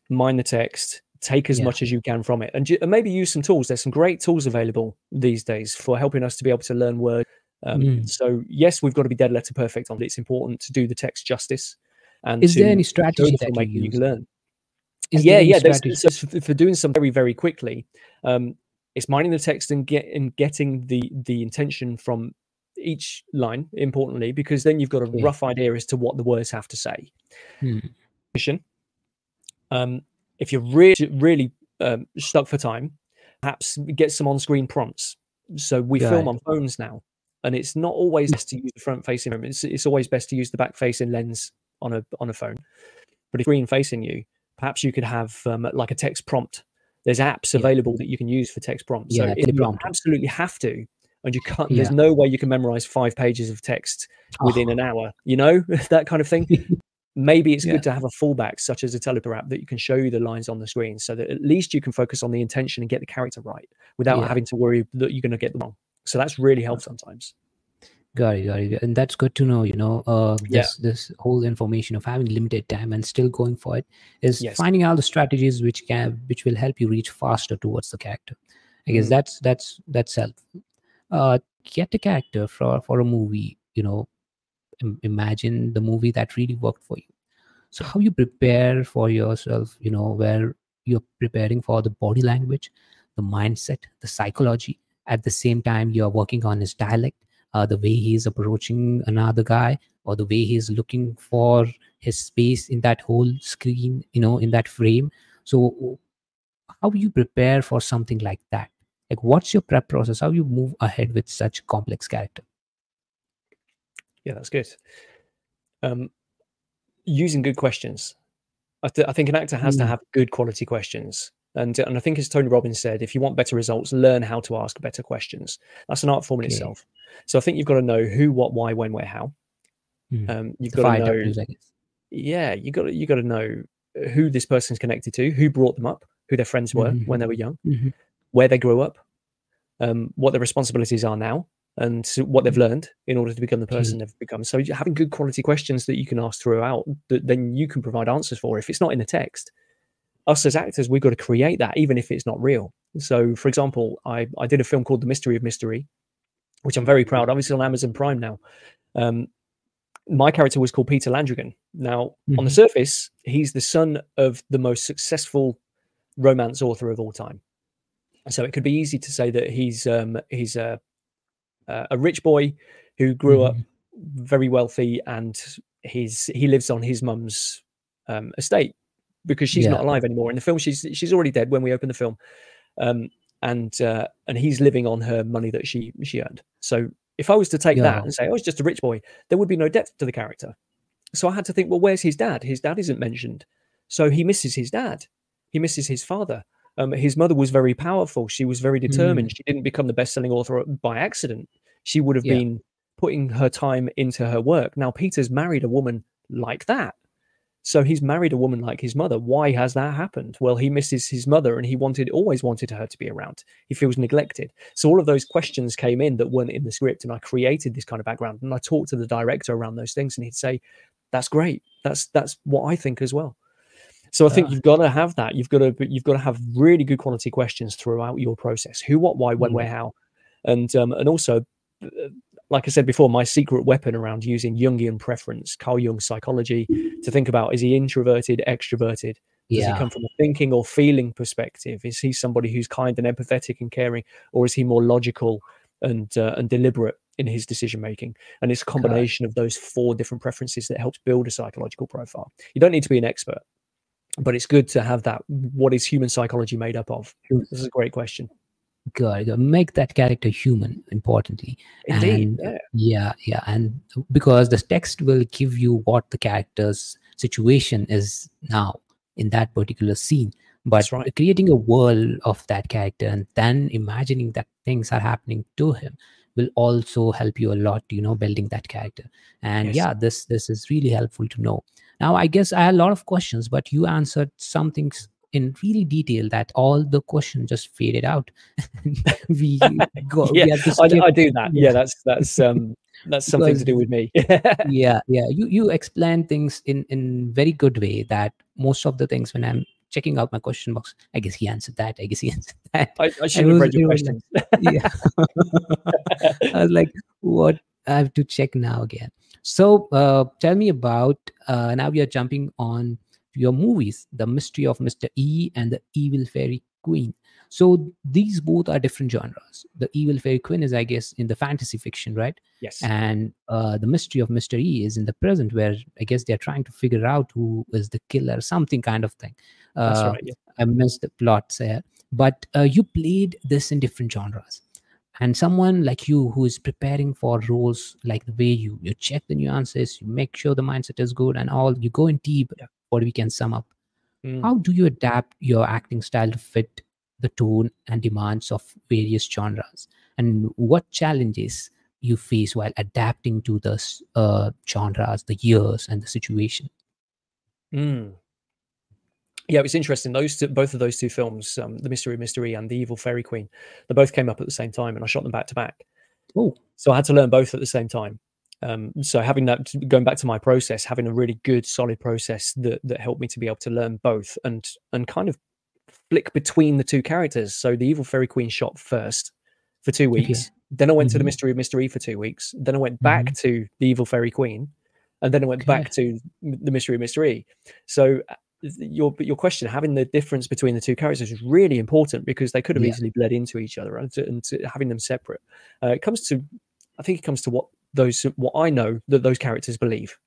A: mind the text, take as much as you can from it, and maybe use some tools. There's some great tools available these days for helping us to be able to learn words. So yes, we've got to be dead letter perfect on it. It's important to do the text justice. And
B: is there any strategy that you
A: can learn? For doing something very, very quickly. It's minding the text and getting the intention from each line, importantly, because then you've got a rough idea as to what the words have to say. If you're really stuck for time, perhaps get some on-screen prompts. So we film on phones now, and it's not always best to use the front-facing camera. It's always best to use the back-facing lens on a phone. But if screen facing you, perhaps you could have like a text prompt. There's apps available that you can use for text prompts. So if you absolutely have to, and you can't, there's no way you can memorize 5 pages of text within an hour, that kind of thing. Maybe it's good to have a fallback, such as a teleprompter app, that you can show you the lines on the screen, so that at least you can focus on the intention and get the character right without having to worry that you're going to get them wrong. So that's really helpful sometimes.
B: Got it. And that's good to know, this whole information of having limited time and still going for it is finding out the strategies which will help you reach faster towards the character. I guess that's helpful. Get a character for a movie, imagine the movie that really worked for you. So how you prepare for yourself, where you're preparing for the body language, the mindset, the psychology. At the same time, you're working on his dialect, the way he's approaching another guy, or the way he's looking for his space in that whole screen, in that frame. So how you prepare for something like that? Like, what's your prep process? How you move ahead with such complex character?
A: Yeah, that's good. Using good questions. I think an actor has to have good quality questions. And I think, as Tony Robbins said, if you want better results, learn how to ask better questions. That's an art form in itself. So I think you've got to know who, what, why, when, where, how. You've got to know.
B: W's, I guess.
A: Yeah, you got to know who this person's connected to, who brought them up, who their friends were when they were young, where they grew up, what their responsibilities are now, and what they've learned in order to become the person they've become. So having good quality questions that you can ask throughout, that then you can provide answers for. If it's not in the text, us as actors, we've got to create that, even if it's not real. So, for example, I did a film called The Mystery of Mystery, which I'm very proud. Obviously on Amazon Prime now. My character was called Peter Landrigan. Now, on the surface, he's the son of the most successful romance author of all time. So it could be easy to say that he's a rich boy who grew up very wealthy, and he lives on his mum's estate because she's not alive anymore. In the film, she's already dead when we open the film, and he's living on her money that she earned. So if I was to take that and say, oh, it's just a rich boy, there would be no depth to the character. So I had to think, well, where's his dad? His dad isn't mentioned. So he misses his dad. He misses his father. His mother was very powerful. She was very determined. She didn't become the best-selling author by accident. She would have been putting her time into her work. Now, Peter's married a woman like that. So he's married a woman like his mother. Why has that happened? Well, he misses his mother, and he always wanted her to be around. He feels neglected. So all of those questions came in that weren't in the script, and I created this kind of background. And I talked to the director around those things, and he'd say, "That's great. That's what I think as well." So I think you've got to have that. You've got to have really good quality questions throughout your process: who, what, why, when, where, how, and also, like I said before, my secret weapon around using Jungian preference, Carl Jung's psychology, to think about: is he introverted, extroverted? Does he come from a thinking or feeling perspective? Is he somebody who's kind and empathetic and caring, or is he more logical and deliberate in his decision making? And it's a combination of those 4 different preferences that helps build a psychological profile. You don't need to be an expert, but it's good to have that. What is human psychology made up of? This is a great question.
B: Good. Make that character human, importantly.
A: Indeed.
B: And and because the text will give you what the character's situation is now in that particular scene, but creating a world of that character and then imagining that things are happening to him will also help you a lot, building that character. And this is really helpful to know. Now, I guess I had a lot of questions, but you answered some things in really detail that all the questions just faded out. we had to skip.
A: I do that. Yeah, that's something to do with me.
B: You explain things in very good way that most of the things when I'm checking out my question box, I guess he answered that. I guess he answered that.
A: I should have read your questions.
B: I was like, what? I have to check now again. So tell me about, now we are jumping on your movies, The Mystery of Mr. E and The Evil Fairy Queen. So these both are different genres. The Evil Fairy Queen is, I guess, in the fantasy fiction, right?
A: Yes.
B: And The Mystery of Mr. E is in the present, where I guess they're trying to figure out who is the killer, something kind of thing.
A: That's right. Yeah.
B: I missed the plots there. But you played this in different genres. And someone like you who is preparing for roles, like the way you check the nuances, you make sure the mindset is good and all, you go in deep, what we can sum up. How do you adapt your acting style to fit the tone and demands of various genres? And what challenges you face while adapting to the genres, the years, and the situation?
A: Yeah, it was interesting. Both of those 2 films, The Mystery of Mystery and The Evil Fairy Queen, they both came up at the same time, and I shot them back to back.
B: Oh,
A: so I had to learn both at the same time. So having that, going back to my process, having a really good, solid process that helped me to be able to learn both and kind of flick between the 2 characters. So The Evil Fairy Queen shot first for 2 weeks. Then I went to The Mystery of Mystery for 2 weeks. Then I went back to The Evil Fairy Queen, and then I went back to The Mystery of Mystery. So your question, having the difference between the 2 characters, is really important because they could have easily bled into each other, and to having them separate. I think it comes to what I know that those characters believe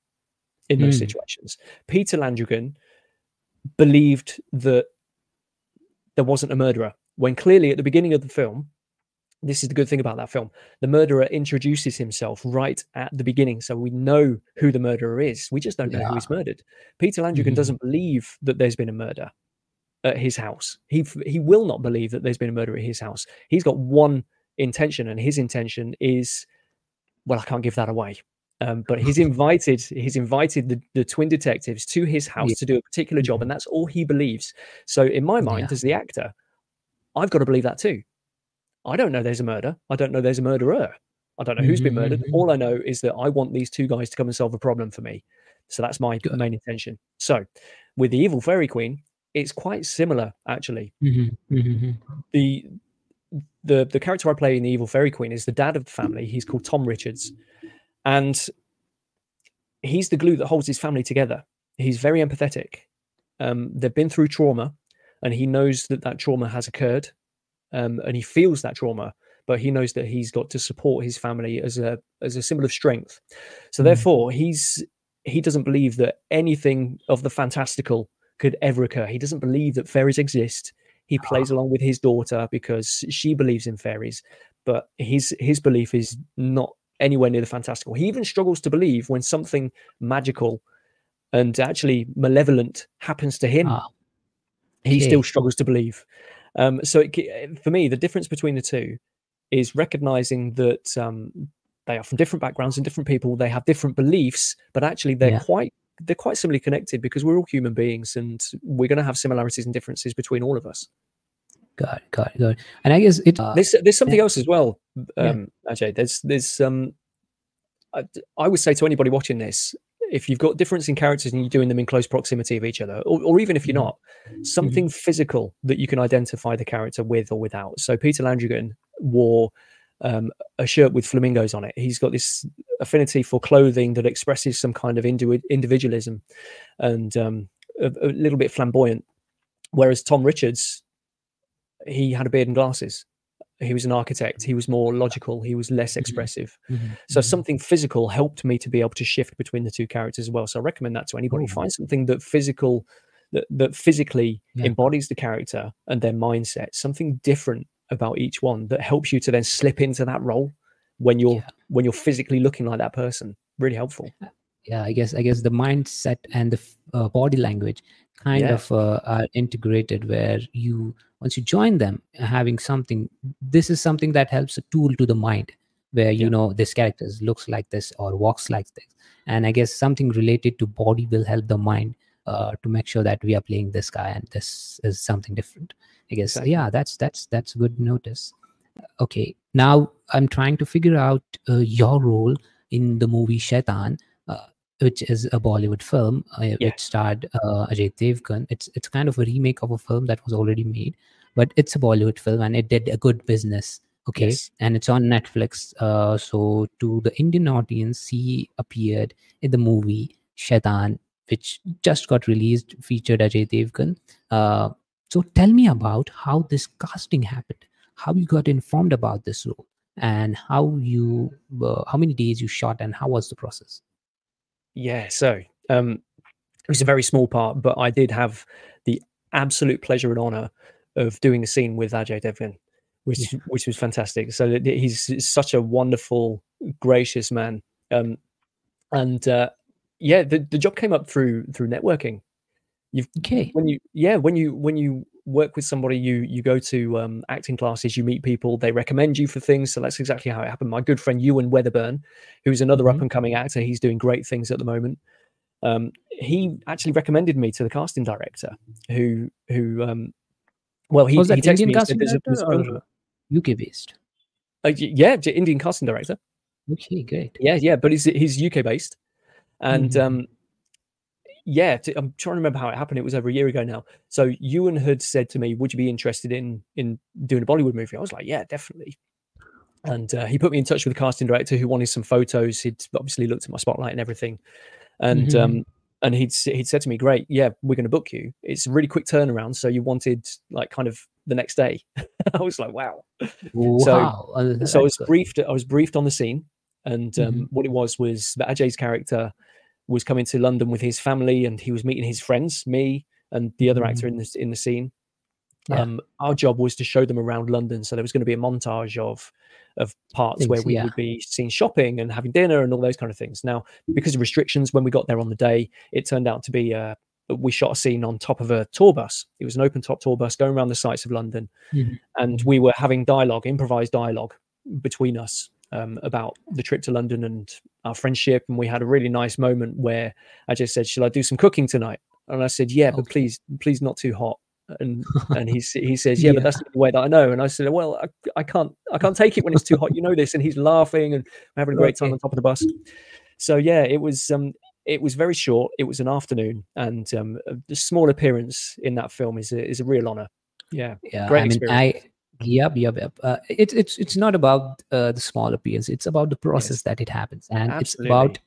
A: in those situations. Peter Landrigan believed that there wasn't a murderer, when clearly at the beginning of the film, this is the good thing about that film, the murderer introduces himself right at the beginning, so we know who the murderer is. We just don't know who is murdered. Peter Landrigan doesn't believe that there's been a murder at his house. He will not believe that there's been a murder at his house. He's got one intention, and his intention is, well, I can't give that away. But he's invited the twin detectives to his house to do a particular job, and that's all he believes. So in my mind, as the actor, I've got to believe that too. I don't know there's a murder. I don't know there's a murderer. I don't know who's been murdered. All I know is that I want these 2 guys to come and solve a problem for me. So that's my main intention. So with The Evil Fairy Queen, it's quite similar, actually. The the character I play in The Evil Fairy Queen is the dad of the family. He's called Tom Richards, and he's the glue that holds his family together. He's very empathetic. They've been through trauma, and he knows that trauma has occurred, and he feels that trauma, but he knows that he's got to support his family as a symbol of strength. So therefore, he doesn't believe that anything of the fantastical could ever occur. He doesn't believe that fairies exist. He plays along with his daughter because she believes in fairies, but his belief is not anywhere near the fantastical. He even struggles to believe when something magical and actually malevolent happens to him. He still struggles to believe. So for me, the difference between the two is recognizing that they are from different backgrounds and different people. They have different beliefs, but actually they're quite similarly connected because we're all human beings, and we're going to have similarities and differences between all of us.
B: Got it. And I guess
A: there's something else as well, Ajay. There's I would say to anybody watching this, if you've got difference in characters and you're doing them in close proximity of each other, or even if you're not, something physical that you can identify the character with or without. So Peter Landrigan wore a shirt with flamingos on it. He's got this affinity for clothing that expresses some kind of individualism and a little bit flamboyant. Whereas Tom Richards, he had a beard and glasses. He was an architect. He was more logical. He was less expressive. So something physical helped me to be able to shift between the two characters as well. So I recommend that to anybody. Find something that physically embodies the character and their mindset, something different about each one that helps you to then slip into that role when you're physically looking like that person. Really helpful.
B: I guess the mindset and the body language kind of are integrated, where once you join them, having this is something that helps a tool to the mind, where you know this character looks like this or walks like this, and I guess something related to body will help the mind to make sure that we are playing this guy and this is something different. I guess that's good notice. Okay, now I'm trying to figure out your role in the movie Shaitan, which is a Bollywood film. It starred Ajay Devgan. It's kind of a remake of a film that was already made, but it's a Bollywood film and it did a good business. Okay, and it's on Netflix. So to the Indian audience, he appeared in the movie Shaitan, which just got released, featured Ajay Devgan. So tell me about how this casting happened, how you got informed about this role, and how many days you shot, and how was the process?
A: So it was a very small part, but I did have the absolute pleasure and honor of doing a scene with Ajay Devgan, which was fantastic. So he's such a wonderful, gracious man. The job came up through networking. When you work with somebody, you go to acting classes, you meet people, they recommend you for things. So that's exactly how it happened. My good friend Ewan Weatherburn, who's another up and coming actor, he's doing great things at the moment. He actually recommended me to the casting director, who
B: was that
A: he texted
B: Indian
A: me and said,
B: casting director or UK based?
A: Indian casting director.
B: Okay, great.
A: But he's UK based, and I'm trying to remember how it happened. It was over a year ago now. So Ewan had said to me, would you be interested in doing a Bollywood movie? I was like, yeah, definitely. And he put me in touch with the casting director, who wanted some photos. He'd obviously looked at my spotlight and everything. And he'd said to me, great, yeah, we're going to book you. It's a really quick turnaround. So you wanted like kind of the next day. I was like, wow. So I was briefed on the scene. And what it was that Ajay's character was coming to London with his family, and he was meeting his friends, me and the other actor in the scene. Our job was to show them around London. So there was going to be a montage of parts where we would be seen shopping and having dinner and all those kind of things. Now, because of restrictions, when we got there on the day, it turned out to be we shot a scene on top of a tour bus. It was an open top tour bus going around the sights of London, and we were having improvised dialogue between us about the trip to London and our friendship. And we had a really nice moment where I just said, shall I do some cooking tonight? And I said, but please not too hot. And he says, but that's the way that I know. And I said, well, I can't take it when it's too hot. You know this. And he's laughing and we're having a great time on top of the bus. So it was very short. It was an afternoon, and the small appearance in that film is a real honor. Great experience.
B: Yep. It's not about the small appeals. It's about the process
A: Yes,
B: that it happens, and it's
A: absolutely.
B: about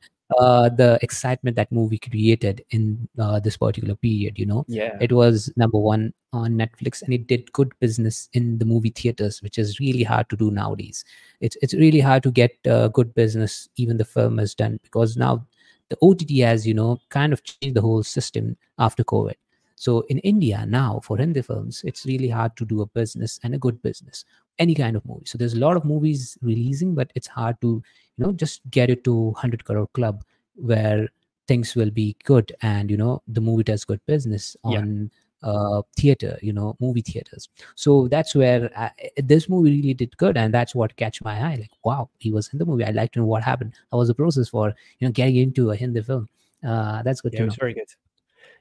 B: the excitement that movie created in this particular period.
A: Yeah,
B: It was number one on Netflix, and it did good business in the movie theaters, which is really hard to do nowadays. It's really hard to get good business, even the film has done, because now the OTT has kind of changed the whole system after COVID. So in India now, for Hindi films, it's really hard to do a business and a good business, any kind of movie. So there's a lot of movies releasing, but it's hard to, just get it to 100 crore club where things will be good and, the movie does good business
A: yeah,
B: on theater, movie theaters. So that's where this movie really did good. And that's what catch my eye. Like, wow, he was in the movie. I'd like to know what happened. How was the process for, getting into a Hindi film? That's good
A: yeah.
B: to
A: It
B: know.
A: was very good.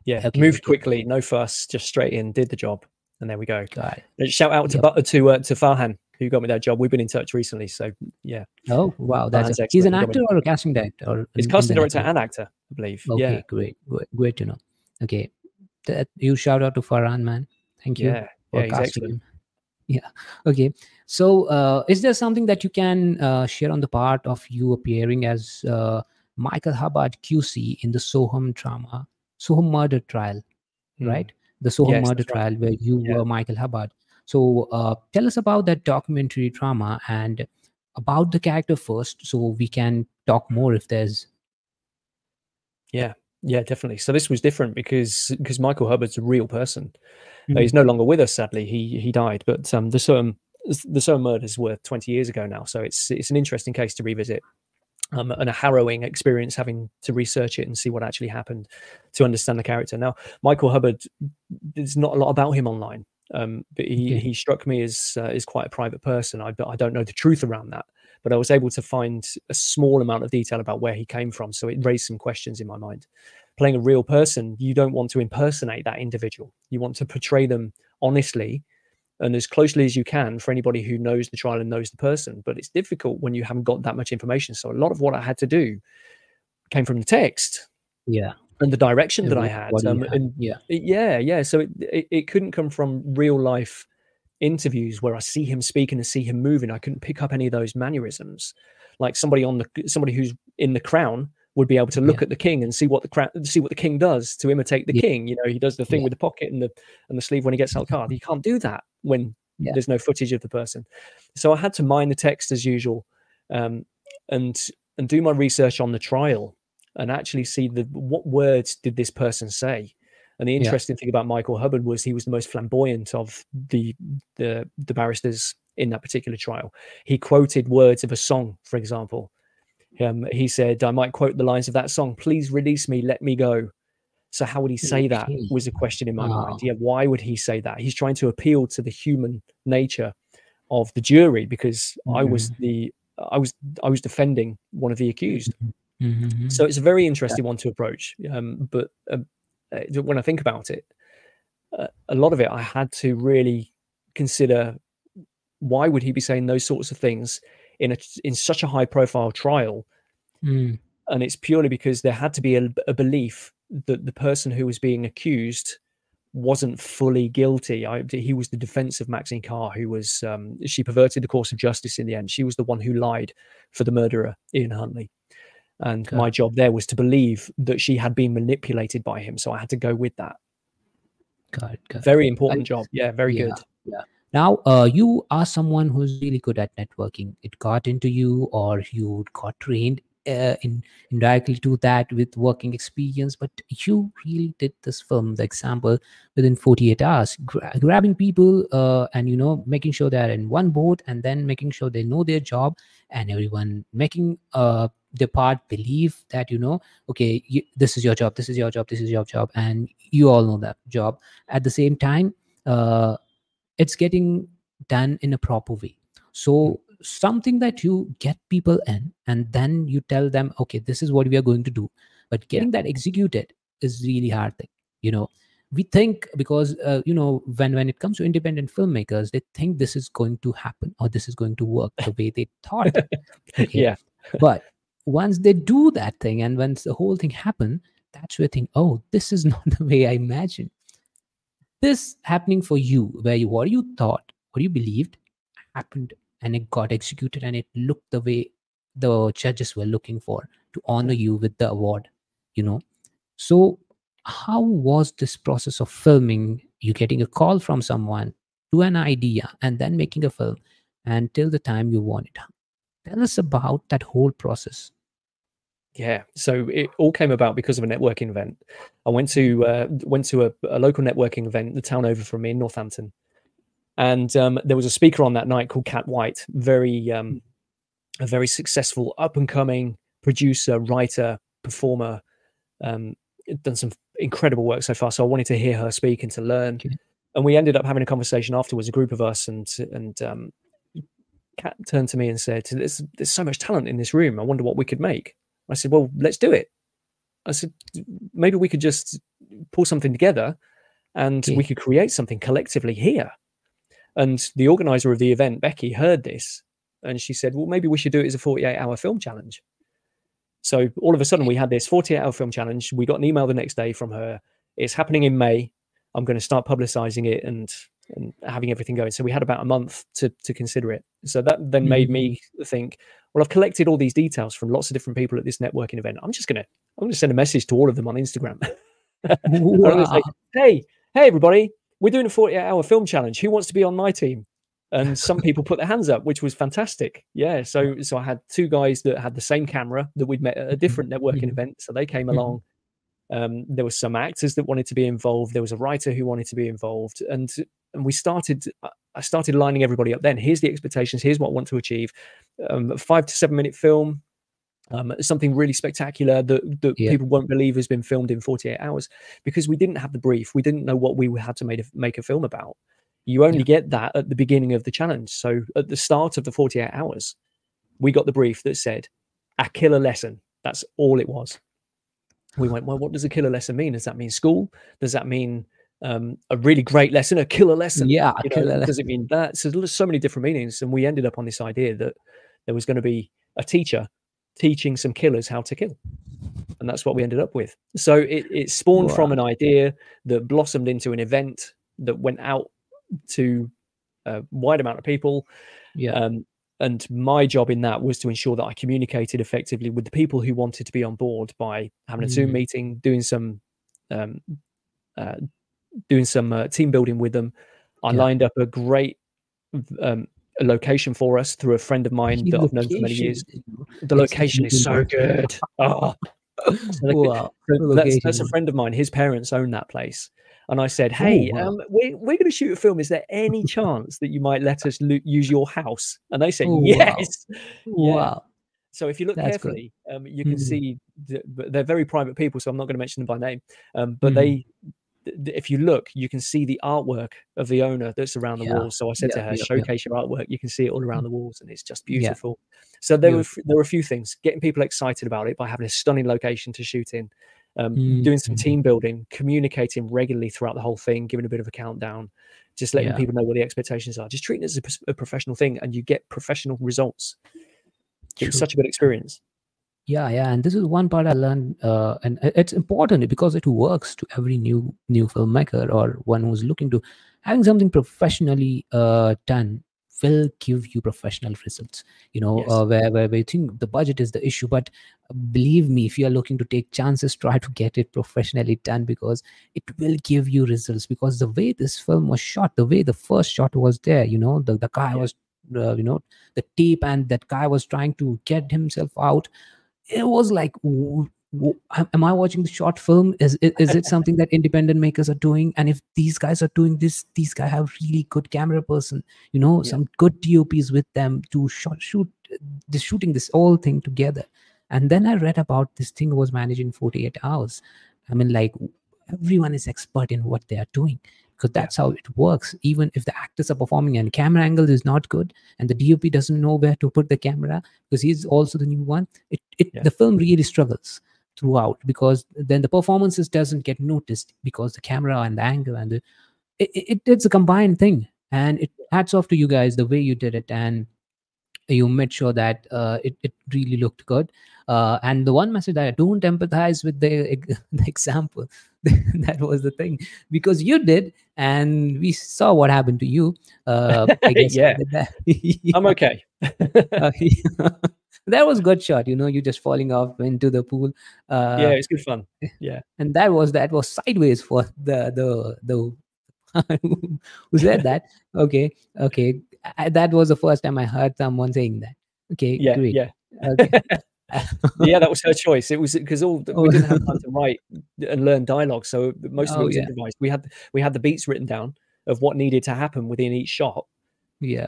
A: Yeah,
B: Okay,
A: moved
B: okay.
A: quickly, no fuss, just straight in, did the job, and there we go.
B: Got it.
A: And shout out to
B: Yep.
A: to Farhan, who got me that job. We've been in touch recently, so yeah,
B: Oh, wow.
A: Farhan's
B: He's
A: excellent.
B: an
A: He got me.
B: actor or a casting director or
A: He's
B: in the
A: casting director
B: network?
A: and actor, I believe. Yeah,
B: Okay, great to know. Okay. You shout out to Farhan, man. Thank you
A: yeah,
B: for
A: yeah. He's
B: casting
A: excellent.
B: him. Yeah. Okay. So, is there something that you can share on the part of you appearing as Michael Hubbard QC in the Soham Murder Trial, right? The Soham
A: Yes,
B: Murder
A: that's right.
B: Trial, where you
A: Yeah.
B: were Michael Hubbard. So, tell us about that documentary drama and about the character first, so we can talk more if there's.
A: Yeah, yeah, definitely. So this was different because Michael Hubbard's a real person.
B: Mhm.
A: He's no longer with us, sadly. He died, but the Soham murders were 20 years ago now, so it's an interesting case to revisit. And a harrowing experience having to research it and see what actually happened to understand the character. Now, Michael Hubbard, there's not a lot about him online, but he struck me as quite a private person. I don't know the truth around that, but I was able to find a small amount of detail about where he came from, so it raised some questions in my mind. Playing a real person, you don't want to impersonate that individual. You want to portray them honestly and as closely as you can for anybody who knows the trial and knows the person. But it's difficult when you haven't got that much information. So a lot of what I had to do came from the text
B: Yeah.
A: and the direction that I
B: And
A: had.
B: what do you have?
A: And
B: Yeah.
A: yeah. So it couldn't come from real life interviews where I see him speaking and see him moving. I couldn't pick up any of those mannerisms. Like somebody who's in the crown would be able to look
B: Yeah.
A: at the king and see what the king does to imitate the
B: Yeah.
A: king. He does the thing
B: Yeah.
A: with the pocket and the sleeve when he gets out of the car. You can't do that when
B: Yeah.
A: there's no footage of the person. So I had to mine the text as usual, and do my research on the trial and actually see what words did this person say. And the interesting thing about Michael Hubbard was he was the most flamboyant of the barristers in that particular trial. He quoted words of a song, for example. He said, I might quote the lines of that song, "Please release me, let me go." So how would he say that
B: Okay.
A: was a question in my mind.
B: Wow.
A: Yeah, why would he say that? He's trying to appeal to the human nature of the jury because I was defending one of the accused.
B: Mhm.
A: So it's a very interesting one to approach. But when I think about it, a lot of it I had to really consider why would he be saying those sorts of things in such a high profile trial.
B: Mm.
A: And it's purely because there had to be a belief that the person who was being accused wasn't fully guilty. He was the defense of Maxine Carr, who was she perverted the course of justice in the end. She was the one who lied for the murderer, Ian Huntley. And my job there was to believe that she had been manipulated by him. So I had to go with that.
B: Got it.
A: Very important job. Yeah, very
B: Yeah.
A: good.
B: Yeah. Now, you are someone who's really good at networking. It got into you, or you got trained indirectly to that with working experience. But you really did this film, the example, within 48 hours, grabbing people and making sure they're in one boat, and then making sure they know their job, and everyone making their part believe that okay, this is your job, this is your job, this is your job, and you all know that job. At the same time, it's getting done in a proper way. So something that you get people in, and then you tell them, okay, this is what we are going to do, but getting that executed is really hard thing. We think, because when it comes to independent filmmakers, they think this is going to happen or this is going to work the way they thought. Okay.
A: Yeah.
B: But once they do that thing, and once the whole thing happen, that's where they think, oh, this is not the way I imagined. This happening for you, what you thought, what you believed happened, and it got executed, and it looked the way the judges were looking for to honor you with the award, you know. So how was this process of filming, you getting a call from someone to an idea and then making a film until the time you won it? Tell us about that whole process.
A: Yeah, so it all came about because of a networking event. I went to a local networking event, the town over from me in Northampton, and there was a speaker on that night called Cat White, a very successful up and coming producer, writer, performer, done some incredible work so far. So I wanted to hear her speak and to learn.
B: Okay.
A: And we ended up having a conversation afterwards, a group of us, and Cat turned to me and said, "There's so much talent in this room. I wonder what we could make." I said, "Well, let's do it." I said, "Maybe we could just pull something together and we could create something collectively here." And the organizer of the event, Becky, heard this and she said, "Well, maybe we should do it as a 48-hour film challenge." So all of a sudden we had this 48-hour film challenge. We got an email the next day from her. It's happening in May. I'm going to start publicizing it and having everything going. So we had about a month to consider it. So that then made me think, well, I've collected all these details from lots of different people at this networking event. I'm going to send a message to all of them on Instagram. I'm going to say, hey, everybody, we're doing a 48-hour film challenge. Who wants to be on my team? And some people put their hands up, which was fantastic. Yeah. So I had two guys that had the same camera that we'd met at a different networking event. So they came along. There were some actors that wanted to be involved. There was a writer who wanted to be involved. And I started lining everybody up then. Here's the expectations. Here's what I want to achieve. 5 to 7 minute film. Something really spectacular that people won't believe has been filmed in 48 hours, because we didn't have the brief. We didn't know what we had to make a film about. You only get that at the beginning of the challenge. So at the start of the 48 hours, we got the brief that said a killer lesson. That's all it was. We went, well, what does a killer lesson mean? Does that mean school? Does that mean a really great lesson, a killer lesson?
B: Yeah.
A: Does it mean that? So there's so many different meanings. And we ended up on this idea that there was going to be a teacher teaching some killers how to kill. And that's what we ended up with. So it spawned from an idea that blossomed into an event that went out to a wide amount of people. And my job in that was to ensure that I communicated effectively with the people who wanted to be on board by having a Zoom meeting, doing some team building with them. I lined up a great a location for us through a friend of mine that I've known for many years. The location is so good. That's a friend of mine. His parents own that place. And I said, hey, we're going to shoot a film. Is there any chance that you might let us use your house? And they said, yes.
B: Wow.
A: So if you look carefully, you can see they're very private people, so I'm not going to mention them by name. But if you look, you can see the artwork of the owner that's around the walls. So I said to her, showcase your artwork. You can see it all around the walls, and it's just beautiful. So there were a few things, getting people excited about it by having a stunning location to shoot in, doing some team building, communicating regularly throughout the whole thing, giving a bit of a countdown, just letting people know what the expectations are, just treating it as a professional thing, and you get professional results. It was such a good experience.
B: And this is one part I learned, and it's important because it works to every new filmmaker or one who's looking to having something professionally done will give you professional results, where you think the budget is the issue. But believe me, if you are looking to take chances, try to get it professionally done, because it will give you results. Because the way this film was shot, the way the first shot was there, the guy was the tape, and that guy was trying to get himself out. It was like, am I watching the short film? Is it something that independent makers are doing? And if these guys are doing this, these guys have really good camera person, some good DOPs with them to shooting this whole thing together. And then I read about this thing was managed in 48 hours. I mean, like, everyone is expert in what they are doing, because that's how it works. Even if the actors are performing and camera angle is not good and the DOP doesn't know where to put the camera because he's also the new one, the film really struggles throughout, because then the performances doesn't get noticed because the camera and the angle and it's a combined thing. And it hats off to you guys the way you did it, and you made sure that it really looked good. And the one message that I don't empathize with the example, That was the thing, because you did, and we saw what happened to you. I guess
A: Yeah.
B: that,
A: I'm okay.
B: that was good shot. You just falling off into the pool.
A: Yeah, it's good fun. Yeah.
B: And that was sideways for the who said that. Okay. That was the first time I heard someone saying that. Okay,
A: Yeah,
B: great.
A: yeah.
B: Okay.
A: Yeah, that was her choice. It was because we
B: Oh.
A: didn't have time to write and learn dialogue, so most of it
B: Oh,
A: was
B: yeah.
A: improvised. We had the beats written down of what needed to happen within each shot,
B: Yeah.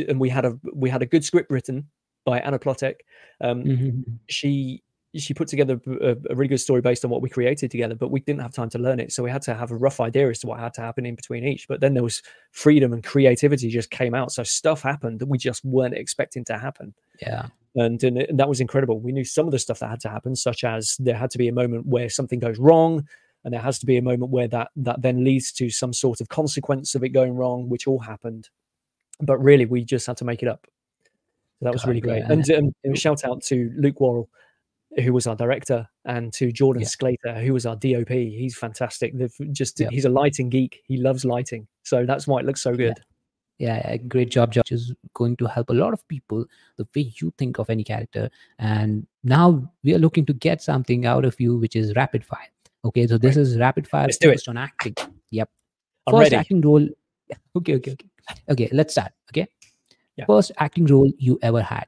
A: and we had a good script written by Anna Plotek.
B: Mhm.
A: She put together a really good story based on what we created together, but we didn't have time to learn it, so we had to have a rough idea as to what had to happen in between each. But then there was freedom and creativity just came out, so stuff happened that we just weren't expecting to happen.
B: Yeah.
A: And that was incredible. We knew some of the stuff that had to happen, such as there had to be a moment where something goes wrong, and there has to be a moment where that then leads to some sort of consequence of it going wrong, which all happened. But really, we just had to make it up. So that was really great. And shout out to Luke Worrell, who was our director, and to Jordan Sclater, who was our DOP. He's fantastic. He's a lighting geek. He loves lighting. So that's why it looks so good.
B: Yeah, great job. Which is going to help a lot of people, the way you think of any character. And now we are looking to get something out of you, which is rapid fire. Okay, so this is rapid fire focused on acting. Yep.
A: I'm ready.
B: Acting role. Okay, let's start. Okay.
A: Yeah.
B: First acting role you ever had.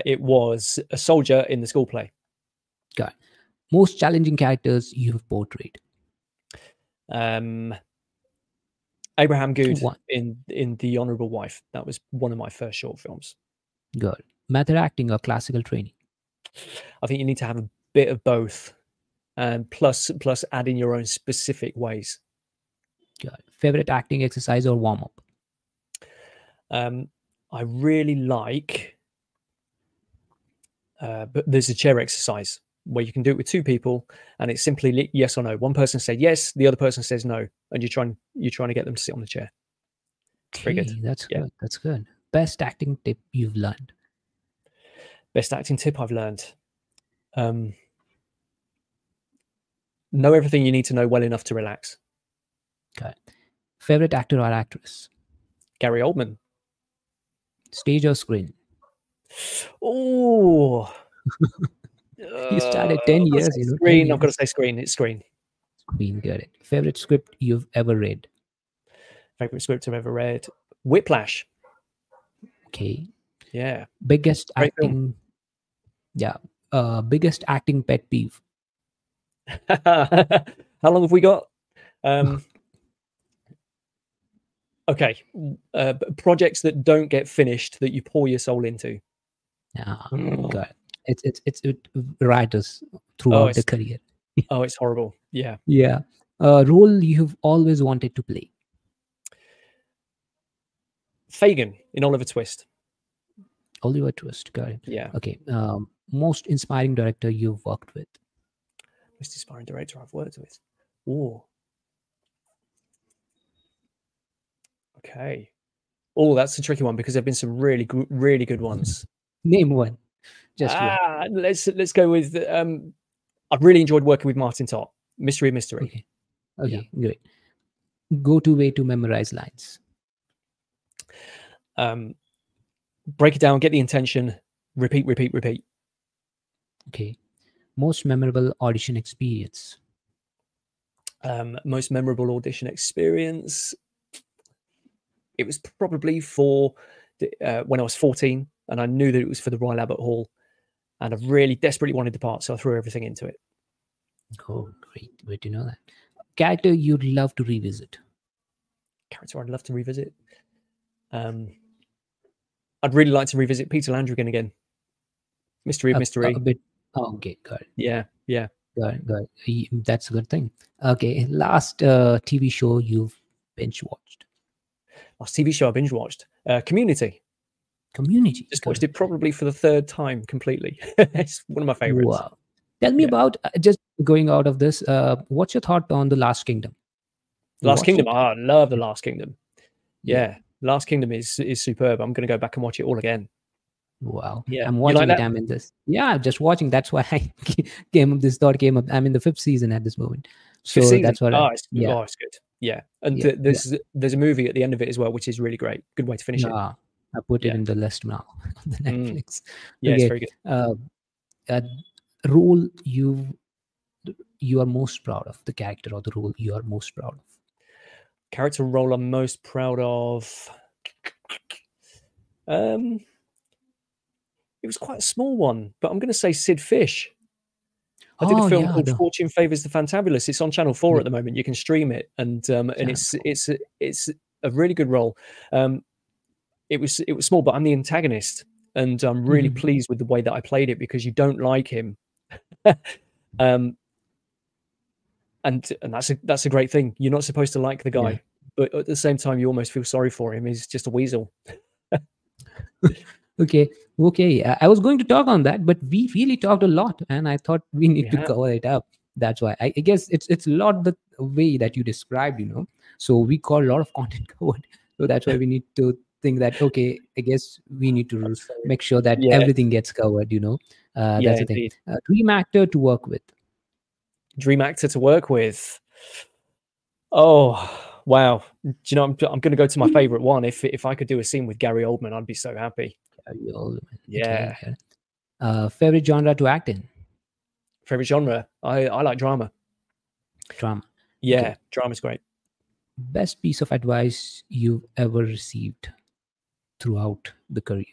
A: It was a soldier in the school play.
B: Got it. Most challenging characters you have portrayed.
A: Abraham Good in The Honourable Wife. That was one of my first short films.
B: Good. Method acting or classical training?
A: I think you need to have a bit of both, plus add in your own specific ways.
B: Good. Favorite acting exercise or warm up?
A: I really like. But there's a chair exercise where you can do it with two people, and it's simply yes or no. One person said yes, the other person says no, and you're trying to get them to sit on the chair.
B: Okay, very good. That's good. That's good. Best acting tip you've learned?
A: Best acting tip I've learned. Know everything you need to know well enough to relax.
B: Okay. Favorite actor or actress?
A: Gary Oldman.
B: Stage or screen?
A: Oh,
B: you started 10 years.
A: Screen. I've got to say screen. It's screen.
B: Screen. Got it. Favorite script you've ever read?
A: Favorite script I've ever read? Whiplash.
B: Okay.
A: Yeah.
B: Biggest
A: Great
B: acting.
A: film.
B: Yeah. Biggest acting pet peeve.
A: How long have we got? Okay. Projects that don't get finished that you pour your soul into.
B: Yeah. Got it. It writers throughout the career.
A: Oh, it's horrible. Yeah.
B: Yeah. Role you've always wanted to play.
A: Fagin in Oliver Twist.
B: Oliver Twist. Got it.
A: Yeah.
B: Okay. Most inspiring director you've worked with.
A: Most inspiring director I've worked with. Oh. Okay. Oh, that's a tricky one because there've been some really good ones.
B: Name one. Just one.
A: Let's go with. I've really enjoyed working with Martyn Top. Mystery.
B: Okay, great. Go-to way to memorize lines.
A: Break it down, get the intention, repeat.
B: Okay. Most memorable audition experience.
A: Most memorable audition experience. It was probably for when I was 14, and I knew that it was for the Royal Albert Hall, and I really desperately wanted the part, so I threw everything into it.
B: Oh, great! Great to know that. Character you'd love to revisit.
A: Character I'd love to revisit. I'd really like to revisit Peter Landrigan again. Mystery.
B: A bit. Oh, okay, got it.
A: Yeah.
B: Got it. That's a good thing. Okay, last TV show you've binge watched.
A: Last TV show I binge watched. Community. Just watched it probably for the third time completely. It's one of my favorites.
B: Wow. Tell me about, just going out of this, what's your thought on The Last Kingdom?
A: Last Kingdom. I love The Last Kingdom. Yeah. Last Kingdom is superb. I'm going to go back and watch it all again.
B: Wow.
A: Yeah,
B: I'm
A: you like
B: watching it.
A: that?
B: I'm in this. Yeah, just watching. That's why I this thought came up. I'm in the 5th season at this moment.
A: Fifth
B: So
A: season.
B: that's what
A: Oh, it's
B: yeah,
A: good. Yeah, and
B: yeah, yeah.
A: there's a movie at the end of it as well, which is really great. Good way to finish it.
B: Yeah. I put it
A: Yeah,
B: in the list now on the
A: mm.
B: Netflix.
A: Yeah, it's
B: Okay.
A: very good.
B: A role you are most proud of, the character or the role you are most proud of.
A: Character role I'm most proud of. It was quite a small one, but I'm going to say Sid Fish. I did a
B: Oh
A: film
B: yeah,
A: called Fortune Favours the Fantabulous. It's on Channel 4
B: yeah,
A: at the moment. You can stream it, and
B: Channel
A: it's a really good role. It was small, but I'm the antagonist, and I'm really
B: 4.
A: pleased with the way that I played it because you don't like him, um, and that's a great thing. You're not supposed to like the
B: Yeah.
A: guy, but at the same time, you almost feel sorry for him. He's just a weasel.
B: Okay. Okay. I was going to talk on that, but we really talked a lot, and I thought we need to
A: Yeah,
B: cover it up. That's why I guess it's a lot the way that you described, So we got a lot of content covered. So that's why we need to think that okay, I guess we need to
A: sorry.
B: make sure that
A: Yeah,
B: everything gets covered.
A: yeah,
B: That's the thing.
A: indeed.
B: Dream actor to work with.
A: Dream actor to work with. Oh wow! Do you know I'm going to go to my favorite one. If I could do a scene with Gary Oldman, I'd be so happy.
B: Okay.
A: Yeah.
B: Favorite genre to act in?
A: Favorite genre? I like drama.
B: Drama.
A: Yeah,
B: Okay.
A: drama's great.
B: Best piece of advice you've ever received throughout the career?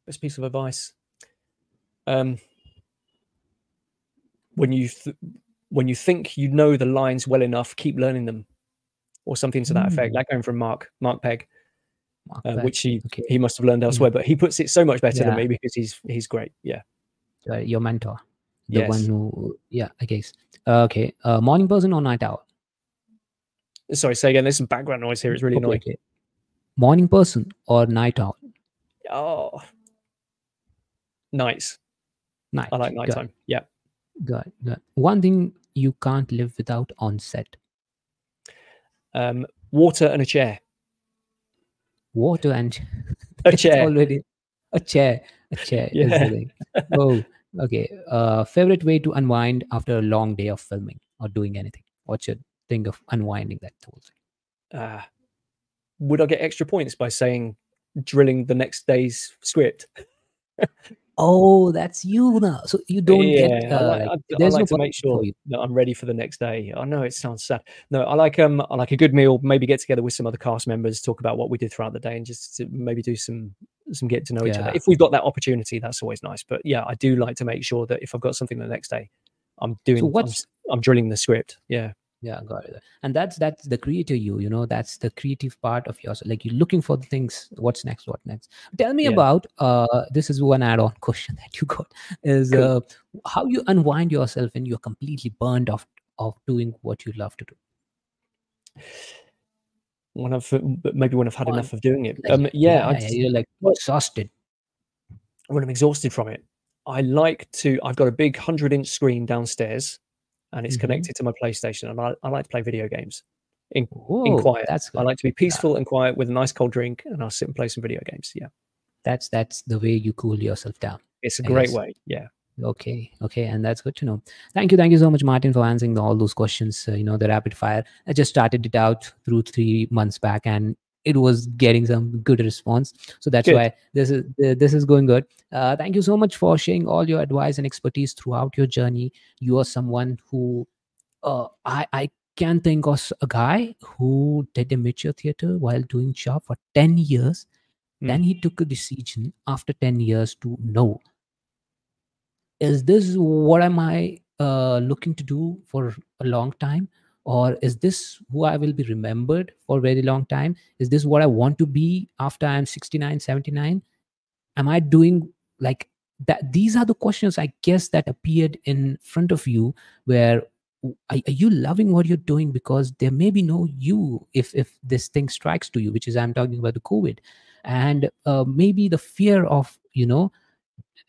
A: Best piece of advice. When you think you know the lines well enough, keep learning them, or something to that effect. That came from Mark Pegg, which he must have learned elsewhere, but he puts it so much better than me because he's great. Yeah.
B: Your mentor, the
A: Yes.
B: one who, I guess. Okay. Morning person or night owl?
A: Sorry, say again. There's some background noise here. It's really annoying.
B: Okay. Morning person or night owl?
A: Oh, nights.
B: Night.
A: I like nighttime. Yeah.
B: Good. One thing you can't live without on set?
A: Water and a chair.
B: Water and
A: a chair.
B: Already a chair. A chair is the thing. Oh, okay. Favorite way to unwind after a long day of filming or doing anything? What's your thing of unwinding that whole thing?
A: Would I get extra points by saying drilling the next day's script?
B: Oh, that's you now. So you don't get.
A: I
B: there's
A: like
B: no
A: to make sure that I'm ready for the next day. I know it sounds sad. No, I like a good meal. Maybe get together with some other cast members, talk about what we did throughout the day, and just to maybe do some get to know each other. If we've got that opportunity, that's always nice. But yeah, I do like to make sure that if I've got something the next day, I'm drilling the script. Yeah.
B: Yeah, got it. And that's the creator that's the creative part of yours. Like you're looking for the things, what next. Tell me about this is one add-on question that you got is cool. How you unwind yourself when you're completely burned off of doing what you love to do.
A: When I've had enough of doing it.
B: You're like exhausted.
A: When I'm exhausted from it, I've got a big 100-inch screen downstairs, and it's connected to my PlayStation, and I like to play video games in quiet.
B: That's good.
A: I like to be peaceful and quiet with a nice cold drink, and I'll sit and play some video games. Yeah,
B: that's the way you cool yourself down.
A: It's a great way. Yeah.
B: Okay, and that's good to know. Thank you so much, Martyn, for answering all those questions. The rapid fire. I just started it out through 3 months back, and it was getting some good response. So that's why this is going good. Thank you so much for sharing all your advice and expertise throughout your journey. You are someone who I can think of a guy who did amateur theater while doing job for 10 years. Then he took a decision after 10 years to know, is this what am I looking to do for a long time? Or is this who I will be remembered for a very long time? Is this what I want to be after I'm 69, 79? Am I doing like that? These are the questions, I guess, that appeared in front of you, where are you loving what you're doing? Because there may be no you if this thing strikes to you, which is I'm talking about the COVID. And maybe the fear of,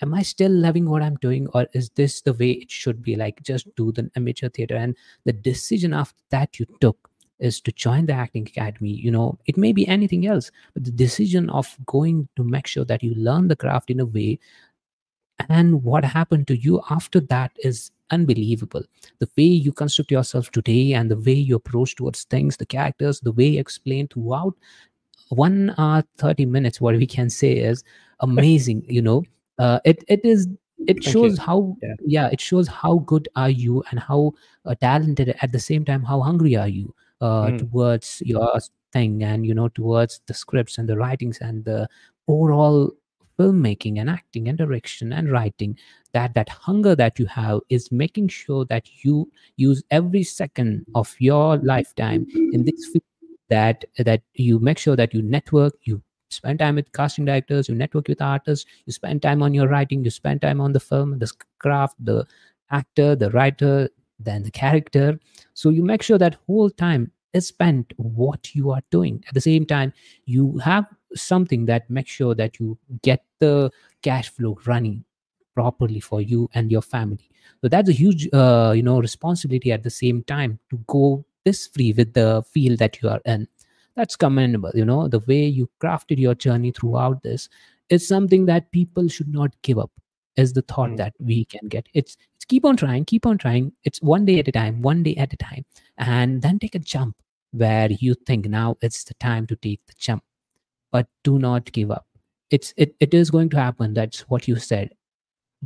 B: am I still loving what I'm doing, or is this the way it should be? Like, just do the amateur theater. And the decision after that you took is to join the acting academy. It may be anything else, but the decision of going to make sure that you learn the craft in a way, and what happened to you after that is unbelievable. The way you construct yourself today and the way you approach towards things, the characters, the way you explain throughout 1 hour 30 minutes, what we can say is amazing. It
A: Thank you.
B: shows how,
A: Yeah.
B: yeah, it shows how good are you, and how talented, at the same time how hungry are you towards your thing, and towards the scripts and the writings and the overall filmmaking and acting and direction and writing. That hunger that you have is making sure that you use every second of your lifetime in this field, that you make sure that you network, you spend time with casting directors, you network with artists, you spend time on your writing, you spend time on the film, the craft, the actor, the writer, then the character. So you make sure that whole time is spent what you are doing. At the same time, you have something that makes sure that you get the cash flow running properly for you and your family. So that's a huge responsibility at the same time, to go this free with the field that you are in. That's commendable. The way you crafted your journey throughout this is something that people should not give up, is the thought that we can get. It's keep on trying. It's one day at a time, and then take a jump where you think now it's the time to take the jump. But do not give up. It is going to happen. That's what you said.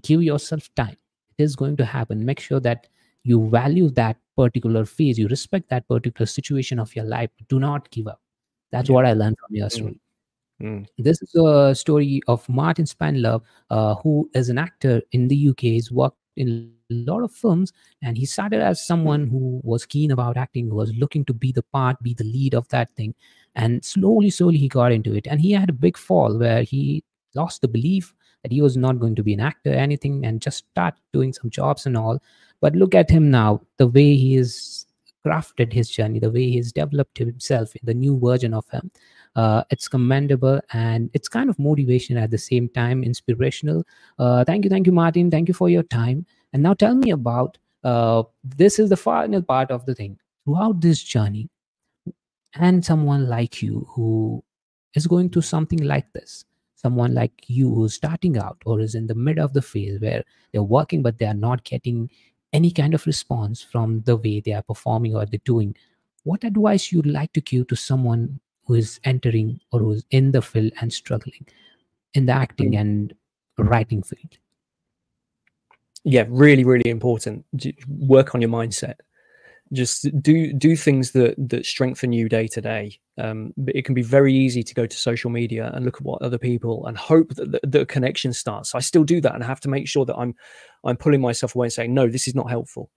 B: Give yourself time. It is going to happen. Make sure that you value that particular phase, you respect that particular situation of your life. Do not give up. That's what I learned from your story. This is a story of Martyn Spendlove, who is an actor in the UK. He's worked in a lot of films, and he started as someone who was keen about acting, who was looking to be the part, be the lead of that thing. And slowly he got into it. And he had a big fall where he lost the belief that he was not going to be an actor, anything, and just start doing some jobs and all. But look at him now, the way he has crafted his journey, the way he's developed himself in the new version of him. It's commendable, and it's kind of motivation at the same time, inspirational. Thank you, Martyn. Thank you for your time. And now tell me about this is the final part of the thing. Throughout this journey, and someone like you who is going through something like this, someone like you who's starting out or is in the mid of the phase where they're working but they are not getting any kind of response from the way they are performing or they're doing, what advice you'd like to give to someone who is entering or who's in the field and struggling in the acting and writing field?
A: Yeah, really, really important. Work on your mindset. Just do things that strengthen you day to day. It can be very easy to go to social media and look at what other people and hope that the connection starts. I still do that, and I have to make sure that I'm pulling myself away and saying, no, this is not helpful.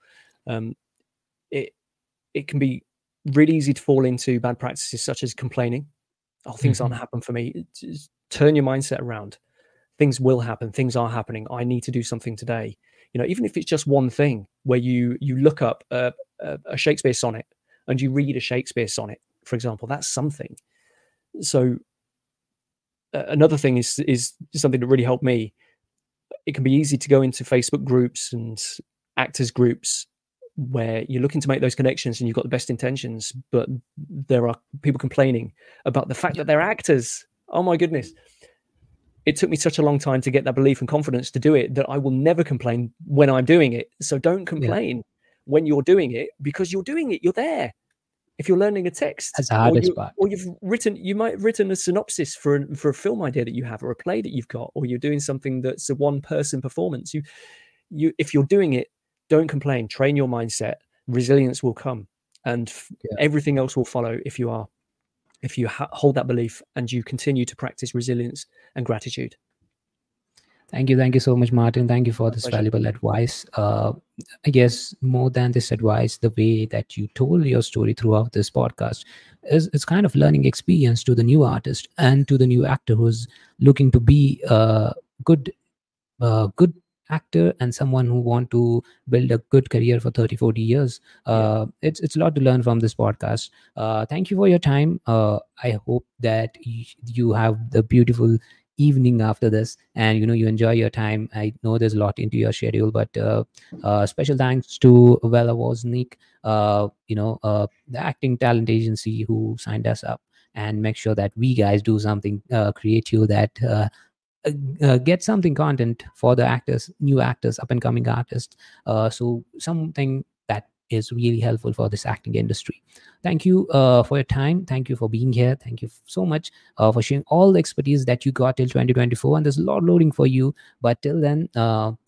A: It can be really easy to fall into bad practices such as complaining. Oh, things aren't happening for me. Just turn your mindset around. Things will happen. Things are happening. I need to do something today. Even if it's just one thing where you look up a Shakespeare sonnet and you read a Shakespeare sonnet, for example, that's something. So another thing is something that really helped me. It can be easy to go into Facebook groups and actors groups where you're looking to make those connections and you've got the best intentions, but there are people complaining about the fact that they're actors. Oh my goodness. It took me such a long time to get that belief and confidence to do it that I will never complain when I'm doing it. So don't complain when you're doing it, because you're doing it. You're there. If you're learning a text,
B: that's the hardest part.
A: Or you might have written a synopsis for a film idea that you have, or a play that you've got, or you're doing something that's a one-person performance. If you're doing it, don't complain. Train your mindset. Resilience will come, and everything else will follow if you hold that belief and you continue to practice resilience and gratitude.
B: Thank you so much, Martyn. Thank you for this valuable advice. I guess more than this advice, the way that you told your story throughout this podcast is kind of learning experience to the new artist and to the new actor who's looking to be a good actor and someone who want to build a good career for 30-40 years. It's a lot to learn from this podcast. Thank you for your time. I hope that you have the beautiful evening after this, and you enjoy your time. I know there's a lot into your schedule, but special thanks to Vela Wozniak, the acting talent agency who signed us up and make sure that we guys do something creative that get something content for the actors, new actors, up and coming artists. So something that is really helpful for this acting industry. Thank you for your time. Thank you for being here. Thank you so much for sharing all the expertise that you got till 2024. And there's a lot loading for you. But till then,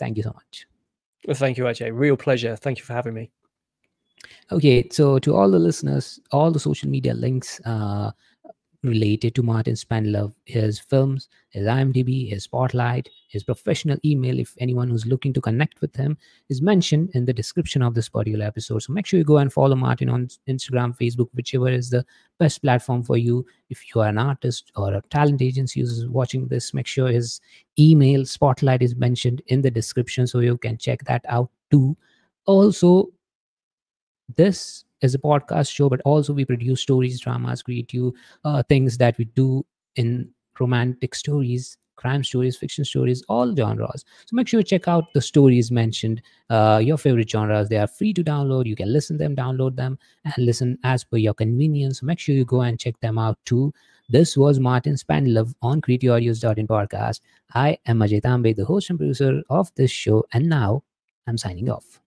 B: thank you so much.
A: Well, thank you, Ajay. Real pleasure. Thank you for having me.
B: Okay, so to all the listeners, all the social media links related to Martyn Spendlove, his films, his IMDb, his spotlight, his professional email, if anyone who's looking to connect with him, is mentioned in the description of this particular episode. So make sure you go and follow Martyn on Instagram, Facebook, whichever is the best platform for you. If you are an artist or a talent agency who's watching this, make sure his email spotlight is mentioned in the description so you can check that out too. Also, this is a podcast show, but also we produce stories, dramas, creative things that we do in romantic stories, crime stories, fiction stories, all genres. So make sure you check out the stories mentioned, your favorite genres. They are free to download. You can listen them, download them, and listen as per your convenience. So make sure you go and check them out too. This was Martyn Spendlove on creativeaudios.in podcast. I am Ajay Tambe, the host and producer of this show, and now I'm signing off.